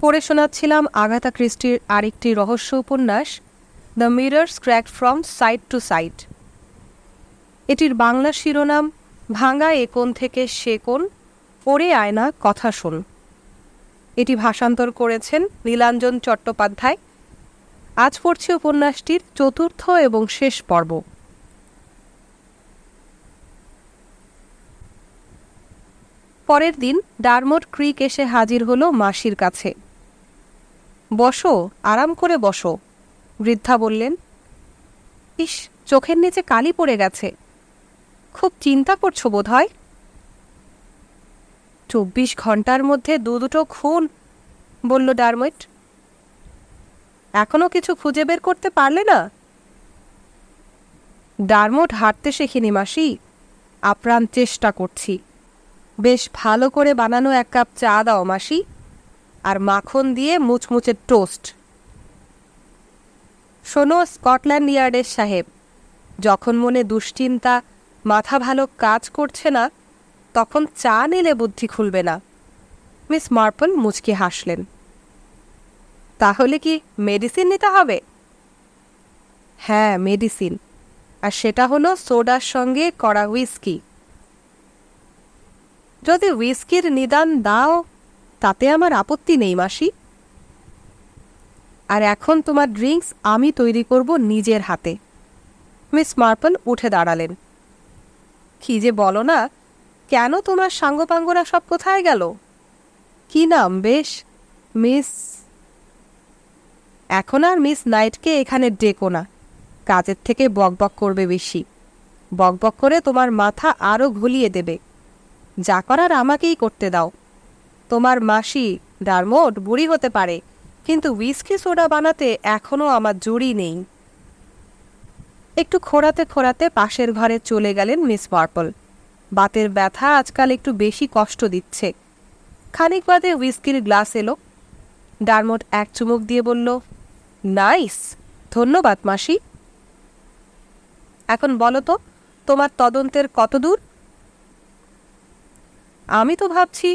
পড়ে শোনাচ্ছিলাম আগাথা ক্রিস্টির আরেকটি রহস্য উপন্যাস the mirrors cracked from side to side. এটির বাংলা শিরোনাম ভাঙা এ কোণ থেকে সে কোণ, পড়ে আয়না কথা শোন। এটি ভাষান্তর করেছেন নীলাঞ্জন চট্টোপাধ্যায়। আজ পড়ছি উপন্যাসটির চতুর্থ এবং শেষ পর্ব। পরের দিন ডারমোট ক্রিক এসে হাজির হলো মাসির কাছে। বসো, আরাম করে বসো, বৃদ্ধা বললেন। ইস, চোখের নিচে কালি পড়ে গেছে, খুব চিন্তা করছো বোধ হয়। 24 ঘন্টার মধ্যে দুটো খুন, বলল ডারমোট। এখনো কিছু খুঁজে বের করতে পারলে না? ডারমোট হাঁটতে শেখেনি মাসি, আপ্রাণ চেষ্টা করছি। বেশ ভালো করে বানানো এক কাপ চা দাও মাসি, আর মাখন দিয়ে মুচমুচে টোস্ট। শোনো স্কটল্যান্ড ইয়ার্ডের সাহেব, যখন মনে দুশ্চিন্তা, মাথা ভালো কাজ করছে না, তখন চা নিলে বুদ্ধি খুলবে না। মিস মার্পল মুচকি হাসলেন। তাহলে কি মেডিসিন নিতে হবে? হ্যাঁ, মেডিসিন, আর সেটা হলো সোডার সঙ্গে করা হুইস্কি। যদি হুইস্কির নিদান দাও তাতে আমার আপত্তি নেই মাসি। আর এখন তোমার ড্রিঙ্কস আমি তৈরি করব নিজের হাতে। মিস মার্পল উঠে দাঁড়ালেন। কি যে বলো না, কেন তোমার সাঙ্গপাঙ্গরা সব কোথায় গেল? কি নাম বেশ? মিস। এখন আর মিস নাইটকে এখানে ডেকো না, কাজের থেকে বকবক করবে বেশি। বকবক করে তোমার মাথা আরও ঘুলিয়ে দেবে। যা করার আমাকেই করতে দাও। তোমার মাসি ডারমোট বুড়ি হতে পারে, কিন্তু হুইস্কি সোডা বানাতে এখনও আমার জুড়ি নেই। একটু খোঁড়াতে খোঁড়াতে পাশের ঘরে চলে গেলেন মিস মার্পল। বাতের ব্যথা আজকাল একটু বেশি কষ্ট দিচ্ছে। খানিক বাদে হুইস্কির গ্লাস এলো। ডারমোট এক চুমুক দিয়ে বলল, নাইস, ধন্যবাদ মাসি। এখন বলো তো, তোমার তদন্তের কত দূর? আমি তো ভাবছি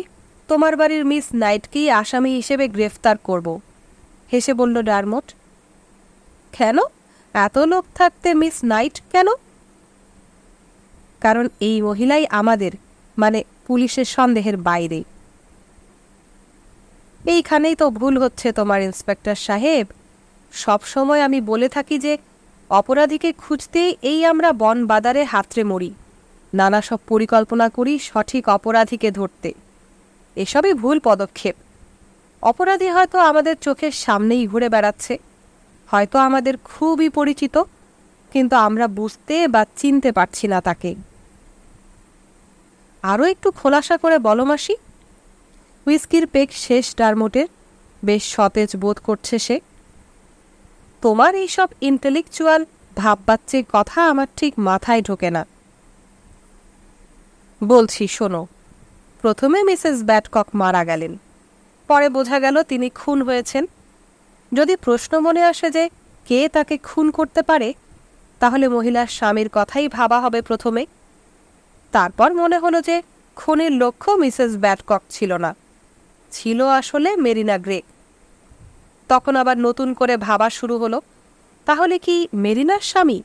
তোমার বাড়ির মিস নাইটকেই আসামি হিসেবে গ্রেফতার করব, হেসে বলল ডারমোট। কেন? এত লোক থাকতে মিস নাইট কেন? কারণ এই মহিলাই আমাদের, মানে পুলিশের সন্দেহের বাইরে। এইখানেই তো ভুল হচ্ছে তোমার ইন্সপেক্টর সাহেব। সব সময় আমি বলে থাকি যে অপরাধীকে খুঁজতেই এই আমরা বন বাদারে হাতড়ে মরি, নানা সব পরিকল্পনা করি সঠিক অপরাধীকে ধরতে। এসবই ভুল পদক্ষেপ। অপরাধী হয়তো আমাদের চোখের সামনেই ঘুরে বেড়াচ্ছে, হয়তো আমাদের খুবই পরিচিত, কিন্তু আমরা বুঝতে বা চিনতে পারছি না তাকে। আরও একটু খোলাসা করে বলো মাসি। হুইস্কির পেক শেষ ডারমোটের, বেশ সতেজ বোধ করছে সে। তোমার এইসব ইন্টেলেকচুয়াল ভাববাচ্চে কথা আমার ঠিক মাথায় ঢোকে না। বলছি শোনো, প্রথমে মিসেস ব্যাডকক মারা গেলেন, পরে বোঝা গেল তিনি খুন হয়েছেন। যদি প্রশ্ন মনে আসে যে কে তাকে খুন করতে পারে, তাহলে মহিলার স্বামীর কথাই ভাবা হবে প্রথমে। তারপর মনে হলো যে খুনের লক্ষ্য মিসেস ব্যাডকক ছিল না, ছিল আসলে মেরিনা গ্রে। তখন আবার নতুন করে ভাবা শুরু হলো, তাহলে কি মেরিনার স্বামী?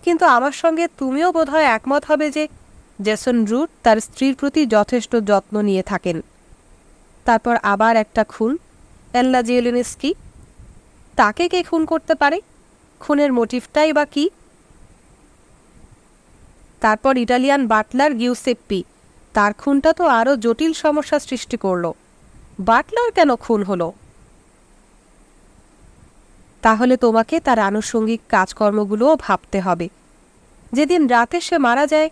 কিন্তু আমার সঙ্গে তুমিও বোধহয় একমত হবে যে জেসন রুট তার স্ত্রীর প্রতি যথেষ্ট যত্ন নিয়ে থাকেন। তারপর আবার একটা খুন, এল্লা জিয়েলিনস্কি। তাকে কে খুন করতে পারে? খুনের মোটিভটাই বা কি? তারপর ইটালিয়ান বাটলার গিউসেপ্পি, তার খুনটা তো আরও জটিল সমস্যা সৃষ্টি করল। বাটলার কেন খুন হলো? তাহলে তোমাকে তার আনুষঙ্গিক কাজকর্মগুলোও ভাবতে হবে। যেদিন রাতে সে মারা যায়,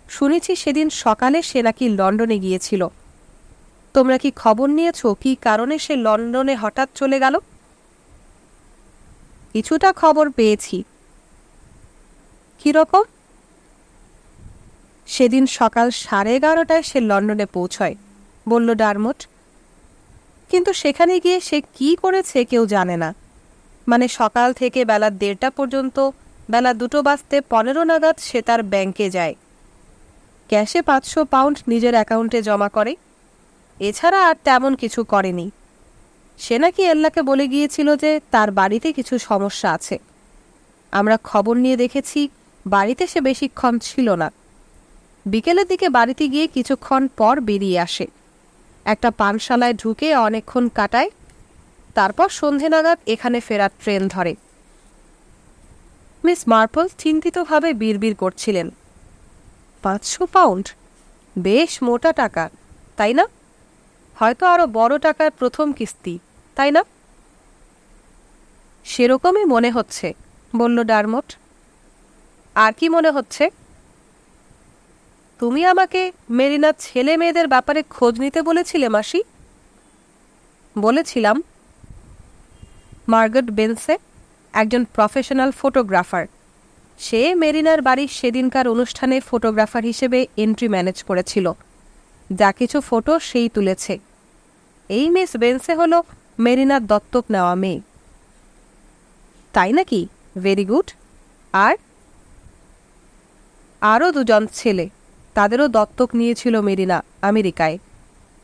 শুনেছি সেদিন সকালে সে নাকি লন্ডনে গিয়েছিল। তোমরা কি খবর নিয়েছ কি কারণে সে লন্ডনে হঠাৎ চলে গেল? কিছুটা খবর পেয়েছি। কিরকম? সেদিন সকাল 11:30টায় সে লন্ডনে পৌঁছয়, বলল ডারমোট। কিন্তু সেখানে গিয়ে সে কি করেছে কেউ জানে না। মানে সকাল থেকে বেলা 1:30টা পর্যন্ত, বেলা 2:15 নাগাদ সে তার ব্যাংকে যায়, ক্যাশে 500 পাউন্ড নিজের অ্যাকাউন্টে জমা করে। এছাড়া আর তেমন কিছু করেনি। সে নাকি এল্লাকে বলে গিয়েছিল যে তার বাড়িতে কিছু সমস্যা আছে। আমরা খবর নিয়ে দেখেছি বাড়িতে সে বেশিক্ষণ ছিল না। বিকেলের দিকে বাড়িতে গিয়ে কিছুক্ষণ পর বেরিয়ে আসে, একটা পানশালায় ঢুকে অনেকক্ষণ কাটায়, তারপর সন্ধে নাগাদ এখানে ফেরার ট্রেন ধরে। মিস মার্পল চিন্তিতভাবে বিড়বিড় করছিলেন। 500 পাউন্ড, বেশ মোটা টাকা, তাই না? হয়তো আরো বড় টাকার প্রথম কিস্তি, তাই না? সেরকমই মনে হচ্ছে, বলল ডারমট। আর কি মনে হচ্ছে? তুমি আমাকে মেরিনার ছেলে মেয়েদের ব্যাপারে খোঁজ নিতে বলেছিলে মাসি। বলেছিলাম। মার্গারেট বেন্সে একজন প্রফেশনাল ফটোগ্রাফার। সে মেরিনার বাড়ির সেদিনকার অনুষ্ঠানে ফটোগ্রাফার হিসেবে এন্ট্রি ম্যানেজ করেছিল। যা কিছু ফটো সেই তুলেছে। এই মিস বেন্সে হলো মেরিনার দত্তক নেওয়া মেয়ে। তাই নাকি? Very good. আর আরও 2জন ছেলে, তাদেরও দত্তক নিয়েছিল মেরিনা আমেরিকায়।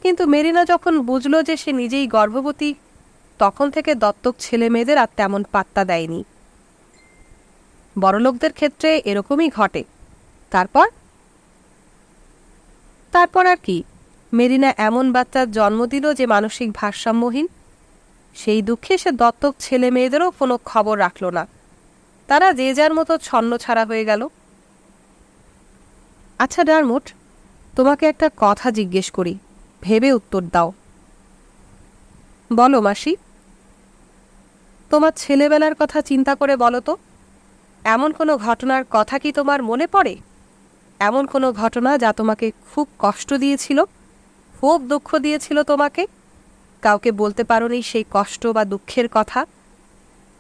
কিন্তু মেরিনা যখন বুঝল যে সে নিজেই গর্ভবতী, তখন থেকে দত্তক ছেলে মেয়েদের আর তেমন পাত্তা দেয়নি। বড়লোকদের ক্ষেত্রে এরকমই ঘটে। তারপর তারপর আর কি? মেরিনা এমন বাচ্চার জন্ম দিল যে মানসিক ভারসাম্যহীন। সেই দুঃখে সে দত্তক ছেলে মেয়েদেরও কোনো খবর রাখল না। তারা যে যার মতো ছন্নছাড়া হয়ে গেল। আচ্ছা ডারমট, তোমাকে একটা কথা জিজ্ঞেস করি, ভেবে উত্তর দাও। বলো মাসি। তোমার ছেলেবেলার কথা চিন্তা করে বলো তো। এমন কোনো ঘটনার কথা কি তোমার মনে পড়ে? এমন কোনো ঘটনা যা তোমাকে খুব কষ্ট দিয়েছিল, খুব দুঃখ দিয়েছিল তোমাকে? কাউকে বলতে পারোনি সেই কষ্ট বা দুঃখের কথা,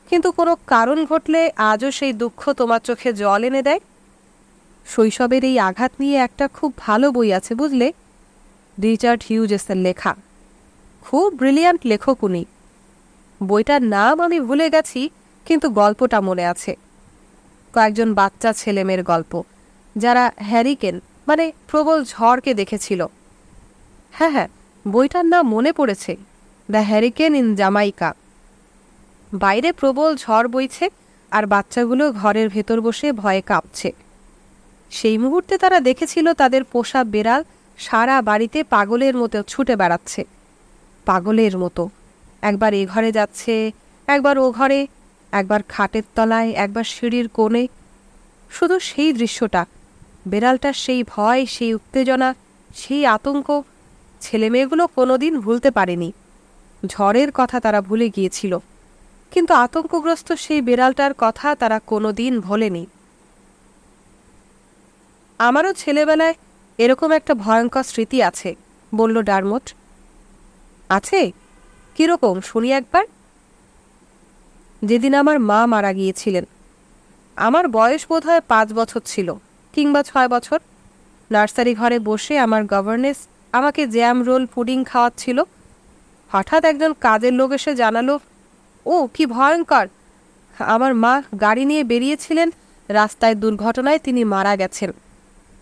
কিন্তু কোনো কারণ ঘটলে আজও সেই দুঃখ তোমার চোখে জল এনে দেয়। শৈশবের এই আঘাত নিয়ে একটা খুব ভালো বই আছে, বুঝলে? রিচার্ড হিউজেসের লেখা। খুব ব্রিলিয়ান্ট লেখক উনি। বইটার নাম আমি ভুলে গেছি, কিন্তু গল্পটা মনে আছে। কয়েকজন বাচ্চা ছেলেমেয়ের গল্প, যারা হ্যারিকেন মানে প্রবল ঝড়কে দেখেছিল। হ্যাঁ হ্যাঁ, বইটার নাম মনে পড়েছে, দ্য হ্যারিকেন ইন জামাইকা। বাইরে প্রবল ঝড় বইছে আর বাচ্চাগুলো ঘরের ভেতর বসে ভয়ে কাঁপছে। সেই মুহূর্তে তারা দেখেছিল তাদের পোষা বেড়াল সারা বাড়িতে পাগলের মতো ছুটে বেড়াচ্ছে। পাগলের মতো একবার এ ঘরে যাচ্ছে, একবার ও ঘরে, একবার খাটের তলায়, একবার সিঁড়ির কোণে। শুধু সেই দৃশ্যটা, বেড়ালটার সেই ভয়, সেই উত্তেজনা, সেই আতঙ্ক ছেলেমেয়েগুলো কোনোদিন ভুলতে পারেনি। ঝড়ের কথা তারা ভুলে গিয়েছিল, কিন্তু আতঙ্কগ্রস্ত সেই বেড়ালটার কথা তারা কোনোদিন ভোলেনি। আমারও ছেলেবেলায় এরকম একটা ভয়ঙ্কর স্মৃতি আছে, বলল ডারমট। আছে? কিরকম শুনি একবার। যেদিন আমার মা মারা গিয়েছিলেন। আমার বয়স বোধহয় 5 বছর ছিল, কিংবা 6 বছর। নার্সারি ঘরে বসে আমার গভর্নেস আমাকে জ্যাম রোল পুডিং খাওয়াচ্ছিল। হঠাৎ একজন কাজের লোক এসে জানালো, ও কি ভয়ঙ্কর, আমার মা গাড়ি নিয়ে বেরিয়েছিলেন, রাস্তায় দুর্ঘটনায় তিনি মারা গেছেন।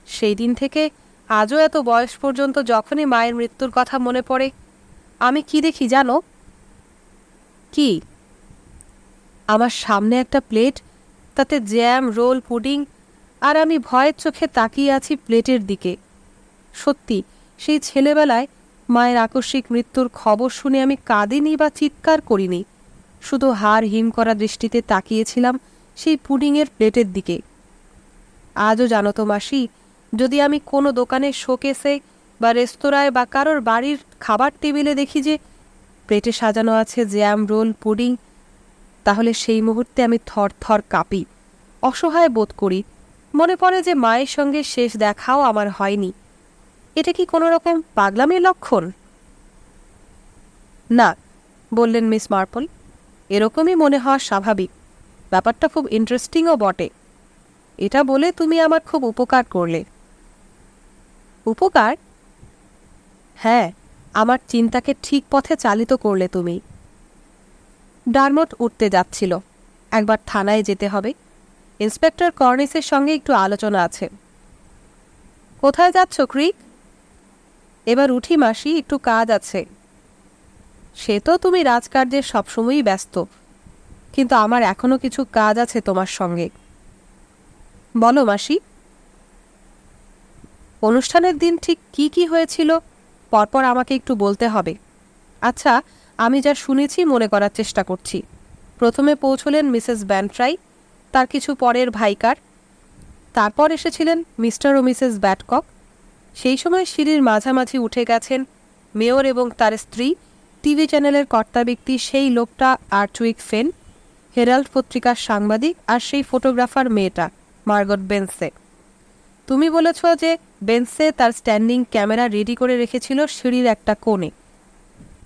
সেই দিন থেকে আজও এত বয়স পর্যন্ত যখনই মায়ের মৃত্যুর কথা মনে পড়ে, আমি কি দেখি জানো? কি? আমার সামনে একটা প্লেট, তাতে জ্যাম রোল পুডিং, আর আমি ভয়ের চোখে তাকিয়ে আছি প্লেটের দিকে। সত্যি, সেই ছেলেবেলায় মায়ের আকস্মিক মৃত্যুর খবর শুনে আমি কাঁদিনি বা চিৎকার করিনি, শুধু হাড় হিম করা দৃষ্টিতে তাকিয়েছিলাম সেই পুডিংয়ের প্লেটের দিকে। আজও জানো তো মাসি, যদি আমি কোনো দোকানের শোকেসে বা রেস্তোরাঁয় বা কারোর বাড়ির খাবার টেবিলে দেখি যে প্লেটে সাজানো আছে জ্যাম রোল পুডিং, তাহলে সেই মুহূর্তে আমি থর থর কাঁপি, অসহায় বোধ করি। মনে পড়ে যে মায়ের সঙ্গে শেষ দেখাও আমার হয়নি। এটা কি কোনো রকম পাগলামির লক্ষণ? না, বললেন মিস মার্পল, এরকমই মনে হওয়া স্বাভাবিক। ব্যাপারটা খুব ইন্টারেস্টিংও বটে। এটা বলে তুমি আমার খুব উপকার করলে। উপকার? হ্যাঁ, আমার চিন্তাকে ঠিক পথে চালিত করলে তুমি। ডারমট উঠতে যাচ্ছিল। একবার থানায় যেতে হবে, ইন্সপেক্টর কর্নিসের সঙ্গে একটু আলোচনা আছে। কোথায় যাচ্ছ ক্রিক? এবার উঠি মাসি, একটু কাজ আছে। সে তো তুমি রাজকার্যে সবসময়ই ব্যস্ত, কিন্তু আমার এখনো কিছু কাজ আছে তোমার সঙ্গে। বলো মাসি। অনুষ্ঠানের দিন ঠিক কি কি হয়েছিল পরপর আমাকে একটু বলতে হবে। আচ্ছা, আমি যা শুনেছি মনে করার চেষ্টা করছি। প্রথমে পৌঁছলেন মিসেস ব্যান্ট্রাই, তার কিছু পরের ভাইকার। তারপর এসেছিলেন মিস্টার ও মিসেস ব্যাডকক। সেই সময় সিঁড়ির মাঝামাঝি উঠে গেছেন মেয়র এবং তার স্ত্রী, টিভি চ্যানেলের কর্তা ব্যক্তি সেই লোকটা আর্চউইক ফেন, হেরাল্ড পত্রিকার সাংবাদিক, আর সেই ফটোগ্রাফার মেয়েটা মার্গট বেন্সে। তুমি বলেছ যে বেন্সে তার স্ট্যান্ডিং ক্যামেরা রেডি করে রেখেছিল সিঁড়ির একটা কোণে।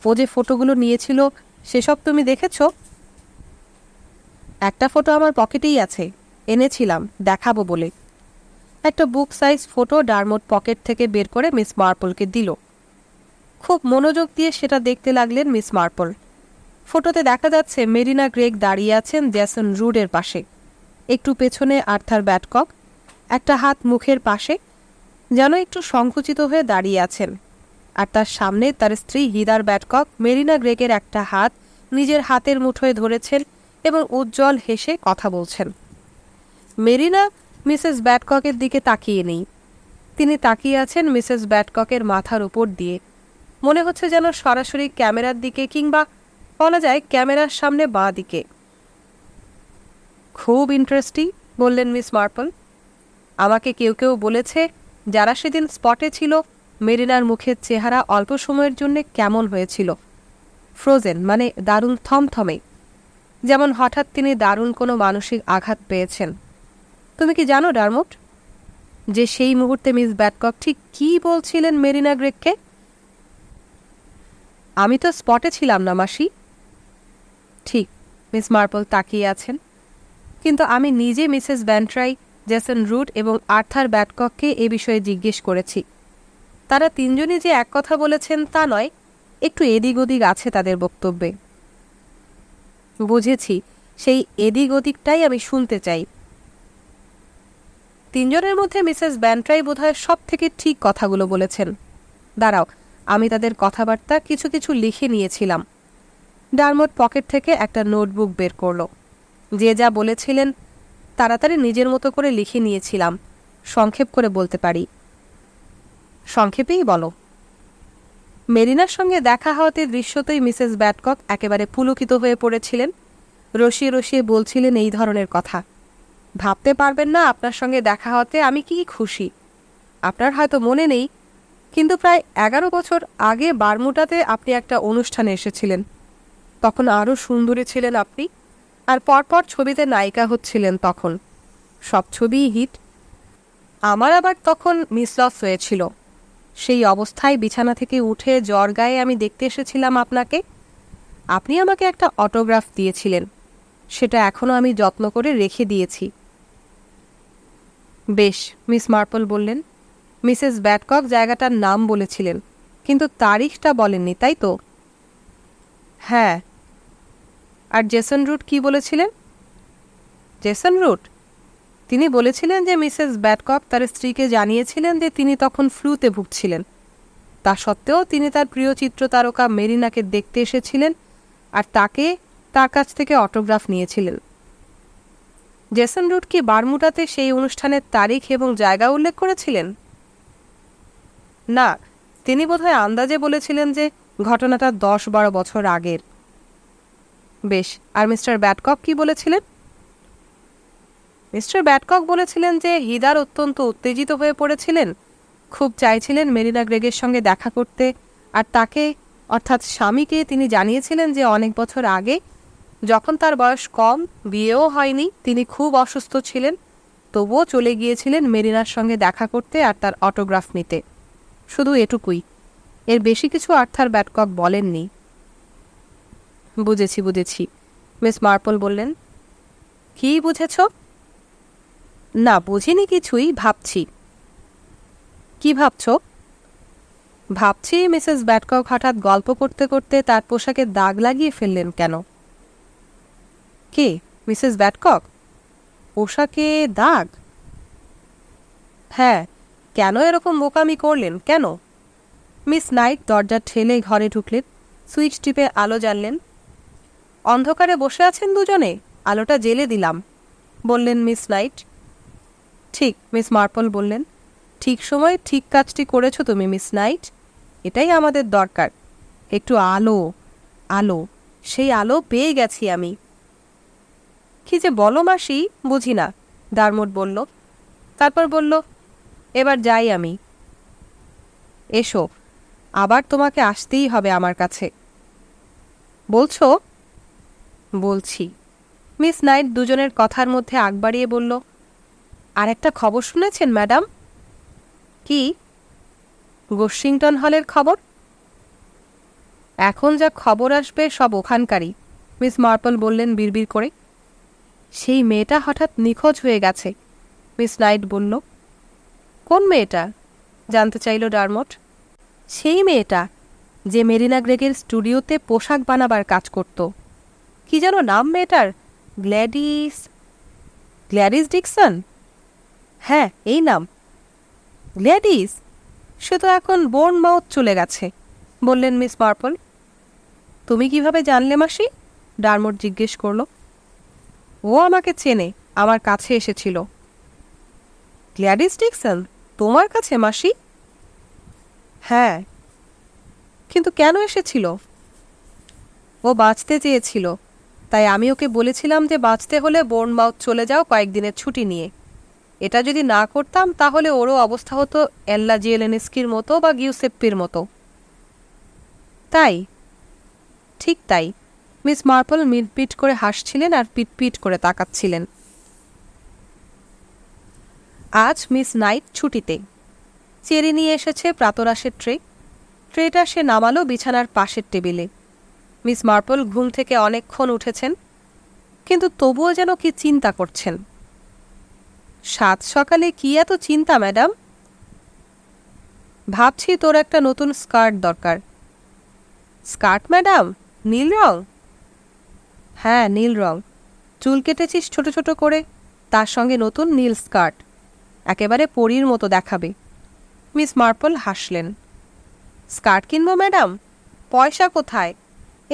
ও যে ফটোগুলো নিয়েছিল সেসব তুমি দেখেছ? একটা ফটো আমার পকেটেই আছে, এনেছিলাম দেখাবো বলে। একটা বুক সাইজ ফটো ডারমোট পকেট থেকে বের করে মিস মার্পলকে দিল। খুব মনোযোগ দিয়ে সেটা দেখতে লাগলেন মিস মার্পল। ফটোতে দেখা যাচ্ছে মেরিনা গ্রেগ দাঁড়িয়ে আছেন জেসন রুডের পাশে, একটু পেছনে আর্থার ব্যাডকক, একটা হাত মুখের পাশে, যেন একটু সংকুচিত হয়ে দাঁড়িয়ে আছেন। আর তার সামনে তার স্ত্রী হিদার ব্যাডকক মেরিনা গ্রেগের একটা হাত নিজের হাতের মুঠোয় ধরেছেন এবং উজ্জ্বল হেসে কথা বলছেন। মেরিনা মিসেস ব্যাডককের দিকে তাকিয়ে নেই। তিনি তাকিয়ে আছেন মিসেস ব্যাডককের মাথার উপর দিয়ে, মনে হচ্ছে যেন সরাসরি ক্যামেরার দিকে, কিংবা বলা যায় ক্যামেরার সামনে বাঁ দিকে। খুব ইন্টারেস্টিং, বললেন মিস মার্পল। আমাকে কেউ কেউ বলেছে যারা সেদিন স্পটে ছিল মেরিনার মুখের চেহারা অল্প সময়ের জন্য কেমন হয়েছিল, ফ্রোজেন, মানে দারুণ থমথমে, যেমন হঠাৎ তিনি দারুণ কোনো মানসিক আঘাত পেয়েছেন। তুমি কি জানো ডারমোট, যে সেই মুহূর্তে মিস ব্যাডকক ঠিক কী বলছিলেন মেরিনা গ্রেগকে? আমি তো স্পটে ছিলাম না মাসি। ঠিক, মিস মার্পল তাকিয়ে আছেন। কিন্তু আমি নিজে মিসেস ব্যান্ট্রাই, জেসন রুড এবং আর্থার ব্যাডকককে এ বিষয়ে জিজ্ঞেস করেছি। তারা তিনজনই যে এক কথা বলেছেন তা নয়, একটু এদিক ওদিক আছে তাদের বক্তব্যে। বুঝেছি, সেই এদিক ওদিকটাই আমি শুনতে চাই। তিনজনের মধ্যে মিসেস ব্যান্ট্রাই বোধহয় সব থেকে ঠিক কথাগুলো বলেছেন। দাঁড়াও, আমি তাদের কথাবার্তা কিছু কিছু লিখে নিয়েছিলাম। ডারমোট পকেট থেকে একটা নোটবুক বের করল। যে যা বলেছিলেন তাড়াতাড়ি নিজের মতো করে লিখে নিয়েছিলাম। সংক্ষেপ করে বলতে পারি। সংক্ষেপেই বলো। মেরিনার সঙ্গে দেখা হওয়াতে দৃশ্যতই মিসেস ব্যাডকক একেবারে পুলকিত হয়ে পড়েছিলেন। রসিয়ে রসিয়ে বলছিলেন এই ধরনের কথা। ভাবতে পারবেন না আপনার সঙ্গে দেখা হতে আমি কি খুশি। আপনার হয়তো মনে নেই, কিন্তু প্রায় 11 বছর আগে বারমুডাতে আপনি একটা অনুষ্ঠানে এসেছিলেন। তখন আরও সুন্দরী ছিলেন আপনি, আর পরপর ছবিতে নায়িকা হচ্ছিলেন তখন। সব ছবিই হিট। আমার আবার তখন মিসলস হয়েছিল। সেই অবস্থায় বিছানা থেকে উঠে জ্বর গায়ে আমি দেখতে এসেছিলাম আপনাকে। আপনি আমাকে একটা অটোগ্রাফ দিয়েছিলেন, সেটা এখনও আমি যত্ন করে রেখে দিয়েছি। বেশ, মিস মার্পল বললেন। মিসেস ব্যাডকক জায়গাটার নাম বলেছিলেন, কিন্তু তারিখটা বলেননি, তাই তো? হ্যাঁ। আর জেসন রুড কি বলেছিলেন? জেসন রুড, তিনি বলেছিলেন যে মিসেস ব্যাডকক তার স্ত্রীকে জানিয়েছিলেন যে তিনি তখন ফ্লুতে ভুগছিলেন। তা সত্ত্বেও তিনি তার প্রিয় চিত্রতারকা মেরিনাকে দেখতে এসেছিলেন আর তার কাছ থেকে অটোগ্রাফ নিয়েছিলেন। জেসন রুড কি বারমুডাতে সেই অনুষ্ঠানের তারিখ এবং জায়গা উল্লেখ করেছিলেন? না, তিনি বোধহয় আন্দাজে বলেছিলেন যে ঘটনাটা 10-12 বছর আগের। বেশ, আর মিস্টার ব্যাডকক কি বলেছিলেন? মিস্টার ব্যাডকক বলেছিলেন যে হিদার অত্যন্ত উত্তেজিত হয়ে পড়েছিলেন, খুব চাইছিলেন মেরিনা গ্রেগের সঙ্গে দেখা করতে, আর তাকে, অর্থাৎ স্বামীকে, তিনি জানিয়েছিলেন যে অনেক বছর আগে, যখন তার বয়স কম, বিয়েও হয়নি, তিনি খুব অসুস্থ ছিলেন, তবুও চলে গিয়েছিলেন মেরিনার সঙ্গে দেখা করতে আর তার অটোগ্রাফ নিতে। শুধু এটুকুই, এর বেশি কিছু আর্থার ব্যাডকক বলেননি। বুঝেছি বুঝেছি, মিস মার্পল বললেন। কি বুঝেছ? না, বুঝিনি কিছুই, ভাবছি। কি ভাবছ? ভাবছি মিসেস ব্যাডকক হঠাৎ গল্প করতে করতে তার পোশাকে দাগ লাগিয়ে ফেললেন কেন? কে, মিসেস ব্যাডকক? পোশাকে দাগ? হ্যাঁ, কেন এরকম বোকামি করলেন, কেন? মিস নাইট দরজা ঠেলে ঘরে ঢুকলেন। সুইচ টিপে আলো জ্বাললেন। অন্ধকারে বসে আছেন দুজনে, আলোটা জ্বেলে দিলাম, বললেন মিস নাইট। ঠিক, মিস মার্পল বললেন। ঠিক সময় ঠিক কাজটি করেছো তুমি মিস নাইট। এটাই আমাদের দরকার, একটু আলো। আলো, সেই আলো পেয়ে গেছি আমি। কি যে বলো মাসি, বুঝি না, ডারমোট বলল। তারপর বলল, এবার যাই আমি। এসো, আবার তোমাকে আসতেই হবে আমার কাছে। বলছো? বলছি। মিস নাইট দুজনের কথার মধ্যে আগ বাড়িয়ে বলল, আর একটা খবর শুনেছেন ম্যাডাম? কি? ওয়াশিংটন হলের খবর। এখন যা খবর আসবে সব ওখানকারই, মিস মার্পল বললেন বিড়বিড় করে। সেই মেয়েটা হঠাৎ নিখোঁজ হয়ে গেছে, মিস নাইট বলল। কোন মেয়েটা? জানতে চাইল ডারমট। সেই মেয়েটা যে মেরিনা গ্রেগের স্টুডিওতে পোশাক বানাবার কাজ করত। কি যেন নাম মেয়েটার? Gladys Gladys Dixon. হ্যাঁ, এই নাম। গ্ল্যাডিস? সে তো এখন বোর্নমাউথ চলে গেছে, বললেন মিস মার্পল। তুমি কিভাবে জানলে মাসি? ডারমট জিজ্ঞেস করল। ও আমাকে চেনে, আমার কাছে এসেছিল। গ্ল্যাডিস ডিকসন তোমার কাছে মাসি? হ্যাঁ। কিন্তু কেন এসেছিল? ও বাঁচতে চেয়েছিল, তাই আমি ওকে বলেছিলাম যে বাঁচতে হলে বোর্নমাউথ চলে যাও কয়েকদিনের ছুটি নিয়ে। এটা যদি না করতাম তাহলে ওরও অবস্থা হতো এল্লা জিয়েলেনস্কির মতো বা গিউসেপ্পির মতো। তাই? ঠিক তাই। মিস মার্পল মিটপিট করে হাসছিলেন আর পিটপিট করে তাকাচ্ছিলেন। আজ মিস নাইট ছুটিতে। চেরি নিয়ে এসেছে প্রাতরাশের ট্রেটা সে নামালো বিছানার পাশের টেবিলে। মিস মার্পল ঘুম থেকে অনেকক্ষণ উঠেছেন, কিন্তু তবুও যেন কি চিন্তা করছেন। সাত সকালে কি এত চিন্তা ম্যাডাম? ভাবছি তোর একটা নতুন স্কার্ট দরকার। Skirt madam? নীল রং? হ্যাঁ, নীল রং। চুল কেটেছিস ছোট ছোট করে, তার সঙ্গে নতুন নীল স্কার্ট, একেবারে পরীর মতো দেখাবে। মিস মার্পল হাসলেন। স্কার্ট কিনবো ম্যাডাম? পয়সা কোথায়?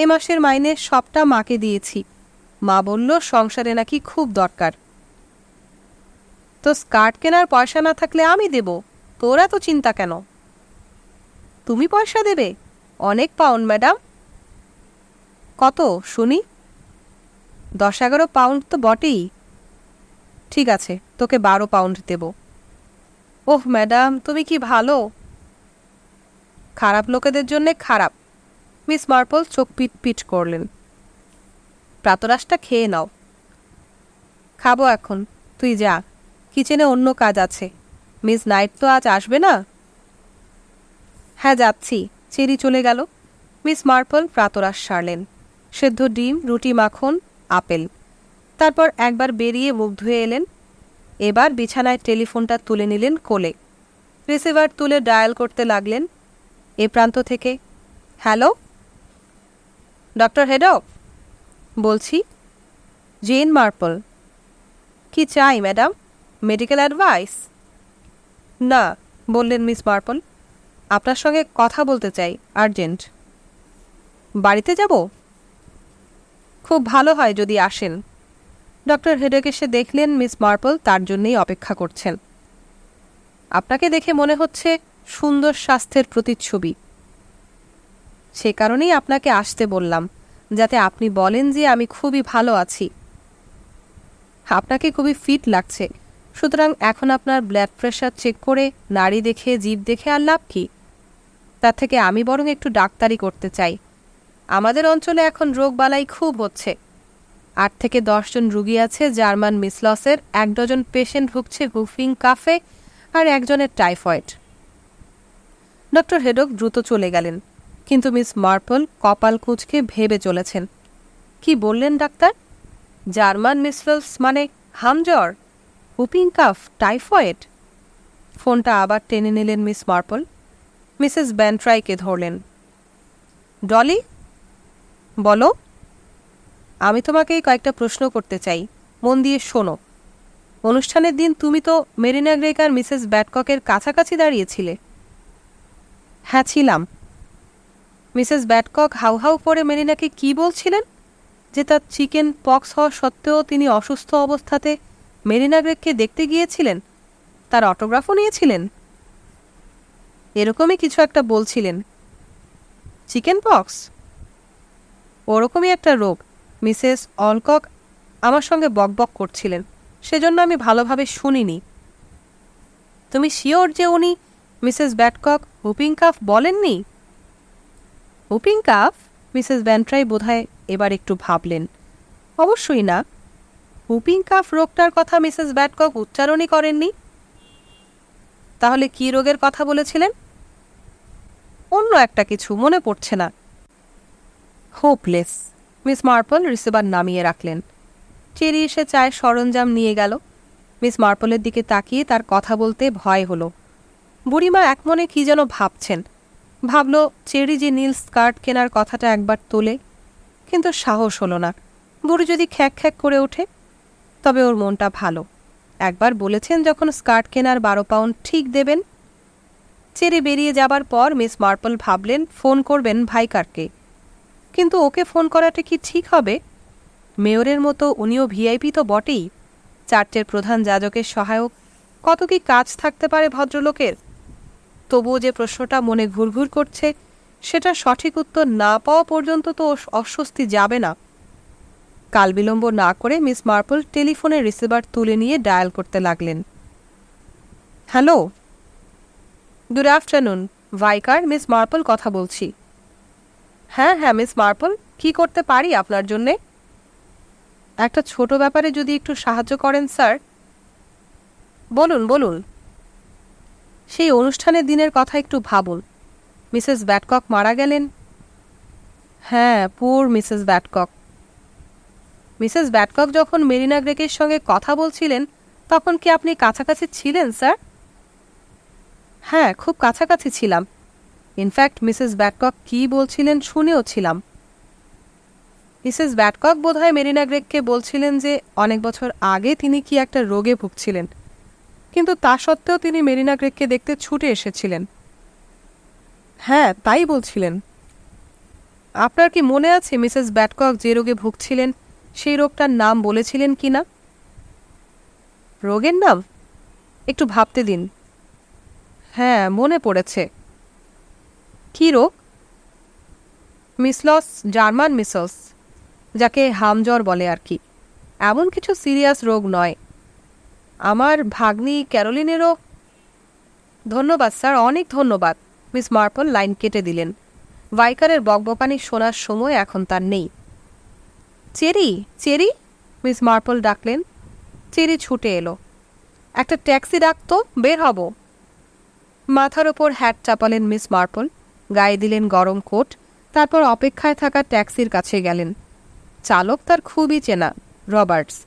এ মাসের মাইনে সবটা মাকে দিয়েছি। মা বলল সংসারে নাকি খুব দরকার। তো স্কার্ট কেনার পয়সা না থাকলে আমি দেব, তোর এত চিন্তা কেন? তুমি পয়সা দেবে? অনেক পাউন্ড ম্যাডাম। কত শুনি? 10-11 পাউন্ড তো বটেই। ঠিক আছে, তোকে 12 পাউন্ড দেব। ওহ ম্যাডাম, তুমি কি ভালো। খারাপ লোকেদের জন্যে খারাপ। মিস মার্পল চোখ পিট করলেন। প্রাতরাশটা খেয়ে নাও। খাবো এখন, তুই যা, কিচেনে অন্য কাজ আছে। মিস নাইট তো আজ আসবে না। হ্যাঁ যাচ্ছি। চেরি চলে গেল। মিস মার্পল প্রাতরাশ সারলেন। সেদ্ধ ডিম, রুটি, মাখন, আপেল। তারপর একবার বেরিয়ে মুখ ধুয়ে এলেন। এবার বিছানায় টেলিফোনটা তুলে নিলেন কোলে। রিসিভার তুলে ডায়াল করতে লাগলেন। এ প্রান্ত থেকে, হ্যালো ডক্টর হেডক বলছি। Jane Marple. কি চাই ম্যাডাম? Medical advice? না, বললেন মিস মার্পল। আপনার সঙ্গে কথা বলতে চাই, আর্জেন্ট। বাড়িতে যাব? খুব ভালো হয় যদি আসেন। ডক্টর হেডক এসে দেখলেন মিস মার্পল তার জন্যেই অপেক্ষা করছেন। আপনাকে দেখে মনে হচ্ছে সুন্দর স্বাস্থ্যের প্রতিচ্ছবি। সে কারণেই আপনাকে আসতে বললাম, যাতে আপনি বলেন যে আমি খুবই ভালো আছি। আপনাকে খুবই ফিট লাগছে, সুতরাং এখন আপনার ব্লাড প্রেশার চেক করে নাড়ি দেখে জিভ দেখে আর লাভ কি? তার থেকে আমি বরং একটু ডাক্তারি করতে চাই। আমাদের অঞ্চলে এখন রোগবালাই খুব হচ্ছে। 8 থেকে 10 জন রুগী আছে জার্মান মিসলসের, 1 ডজন পেশেন্ট ভুগছে হুফিং কাফে, আর একজনের টাইফয়েড। ডক্টর হেডক দ্রুত চলে গেলেন, কিন্তু মিস মার্পল কপাল কুঁচকে ভেবে চলেছেন। কি বললেন ডাক্তার? জার্মান মিসলস মানে হামজ্বর, হুপিং কাফ, টাইফয়েড? ফোনটা আবার টেনে নিলেন মিস মার্পল। মিসেস ব্যান্ট্রাইকে ধরলেন। ডলি, বলো। আমি তোমাকে কয়েকটা প্রশ্ন করতে চাই, মন দিয়ে শোনো। অনুষ্ঠানের দিন তুমি তো মেরিনা গ্রেগ আর মিসেস ব্যাডককের কাছাকাছি দাঁড়িয়েছিলে। হ্যাঁ ছিলাম। মিসেস ব্যাডকক হাউ হাউ করে মেরিনাকে কি বলছিলেন? যে তার চিকেন পক্স হওয়া সত্ত্বেও তিনি অসুস্থ অবস্থাতে মেরিনা গ্রেগকে দেখতে গিয়েছিলেন, তার অটোগ্রাফও নিয়েছিলেন। এরকমই কিছু একটা বলছিলেন। চিকেন পক্স ওরকমই একটা রোগ। মিসেস অলকক আমার সঙ্গে বকবক করছিলেন, সেজন্য আমি ভালোভাবে শুনিনি। তুমি শিওর যে উনি মিসেস ব্যাডকক হুপিং কাফ বলেননি? Whooping calf? মিসেস ব্যান্ট্রাই বোধহয় এবার একটু ভাবলেন। অবশ্যই না, হুপিং কাফ রোগটার কথা মিসেস ব্যাডকক উচ্চারণই করেননি। তাহলে কি রোগের কথা বলেছিলেন? অন্য একটা কিছু, মনে পড়ছে না। হোপলেস। মিস মার্পল রিসিভার নামিয়ে রাখলেন। চেরি এসে চায়ের সরঞ্জাম নিয়ে গেল। মিস মার্পলের দিকে তাকিয়ে তার কথা বলতে ভয় হলো। বুড়িমা একমনে কি যেন ভাবছেন। ভাবল চেরি যে নীল স্কার্ট কেনার কথাটা একবার তোলে, কিন্তু সাহস হলো না। বুড়ি যদি খ্যাক খ্যাক করে ওঠে। তবে ওর মনটা ভালো, একবার বলেছেন যখন স্কার্ট কেনার 12 পাউন্ড ঠিক দেবেন। চেরি বেরিয়ে যাবার পর মিস মার্পল ভাবলেন ফোন করবেন ভাইকারকে, কিন্তু ওকে ফোন করাটা কি ঠিক হবে? মেয়রের মতো উনিও ভিআইপি তো বটেই, চার্চের প্রধান যাজকের সহায়ক, কত কি কাজ থাকতে পারে ভদ্রলোকের। তবুও যে প্রশ্নটা মনে ঘুরঘুর করছে, সেটা সঠিক উত্তর না পাওয়া পর্যন্ত তো অস্বস্তি যাবে না। কাল বিলম্ব না করে মিস মার্পল টেলিফোনের রিসিভার তুলে নিয়ে ডায়াল করতে লাগলেন। Hello, good afternoon vicar, Miss Marple কথা বলছি। হ্যাঁ হ্যাঁ মিস মার্পল, কি করতে পারি আপনার জন্যে? একটা ছোট ব্যাপারে যদি একটু সাহায্য করেন স্যার। বলুন বলুন। সেই অনুষ্ঠানের দিনের কথা একটু ভাবুন। মিসেস ব্যাডকক মারা গেলেন। হ্যাঁ, পুর মিসেস ব্যাডকক। মিসেস ব্যাডকক যখন মেরিনা গ্রেগের সঙ্গে কথা বলছিলেন, তখন কি আপনি কাছাকাছি ছিলেন স্যার? হ্যাঁ, খুব কাছাকাছি ছিলাম। ইনফ্যাক্ট মিসেস ব্যাডকক কী বলছিলেন শুনেও ছিলাম। মিসেস ব্যাডকক বোধহয় মেরিনা গ্রেগকে বলছিলেন যে অনেক বছর আগে তিনি কি একটা রোগে ভুগছিলেন, কিন্তু তা সত্ত্বেও তিনি মেরিনা গ্রেগকে দেখতে ছুটে এসেছিলেন। হ্যাঁ, তাই বলছিলেন। আপনার কি মনে আছে মিসেস ব্যাডকক যে রোগে ভুগছিলেন সেই রোগটার নাম বলেছিলেন কি না? রোগের নাম একটু ভাবতে দিন। হ্যাঁ, মনে পড়েছে। কি রোগ? মিসলস, জার্মান মিসলস, যাকে হামজ্বর বলে আর কি। এমন কিছু সিরিয়াস রোগ নয়। আমার ভাগ্নি ক্যারোলিনেরও। ধন্যবাদ স্যার, অনেক ধন্যবাদ। মিস মার্পল লাইন কেটে দিলেন। ভাইকারের বকবকানি শোনার সময় এখন তার নেই। চেরি, চেরি, মিস মার্পল ডাকলেন। চেরি ছুটে এলো। একটা ট্যাক্সি ডাকতো, বের হব। মাথার ওপর হ্যাট চাপালেন মিস মার্পল, গায়ে দিলেন গরম কোট, তারপর অপেক্ষায় থাকা ট্যাক্সির কাছে গেলেন। চালক তার খুবই চেনা, রবার্টস।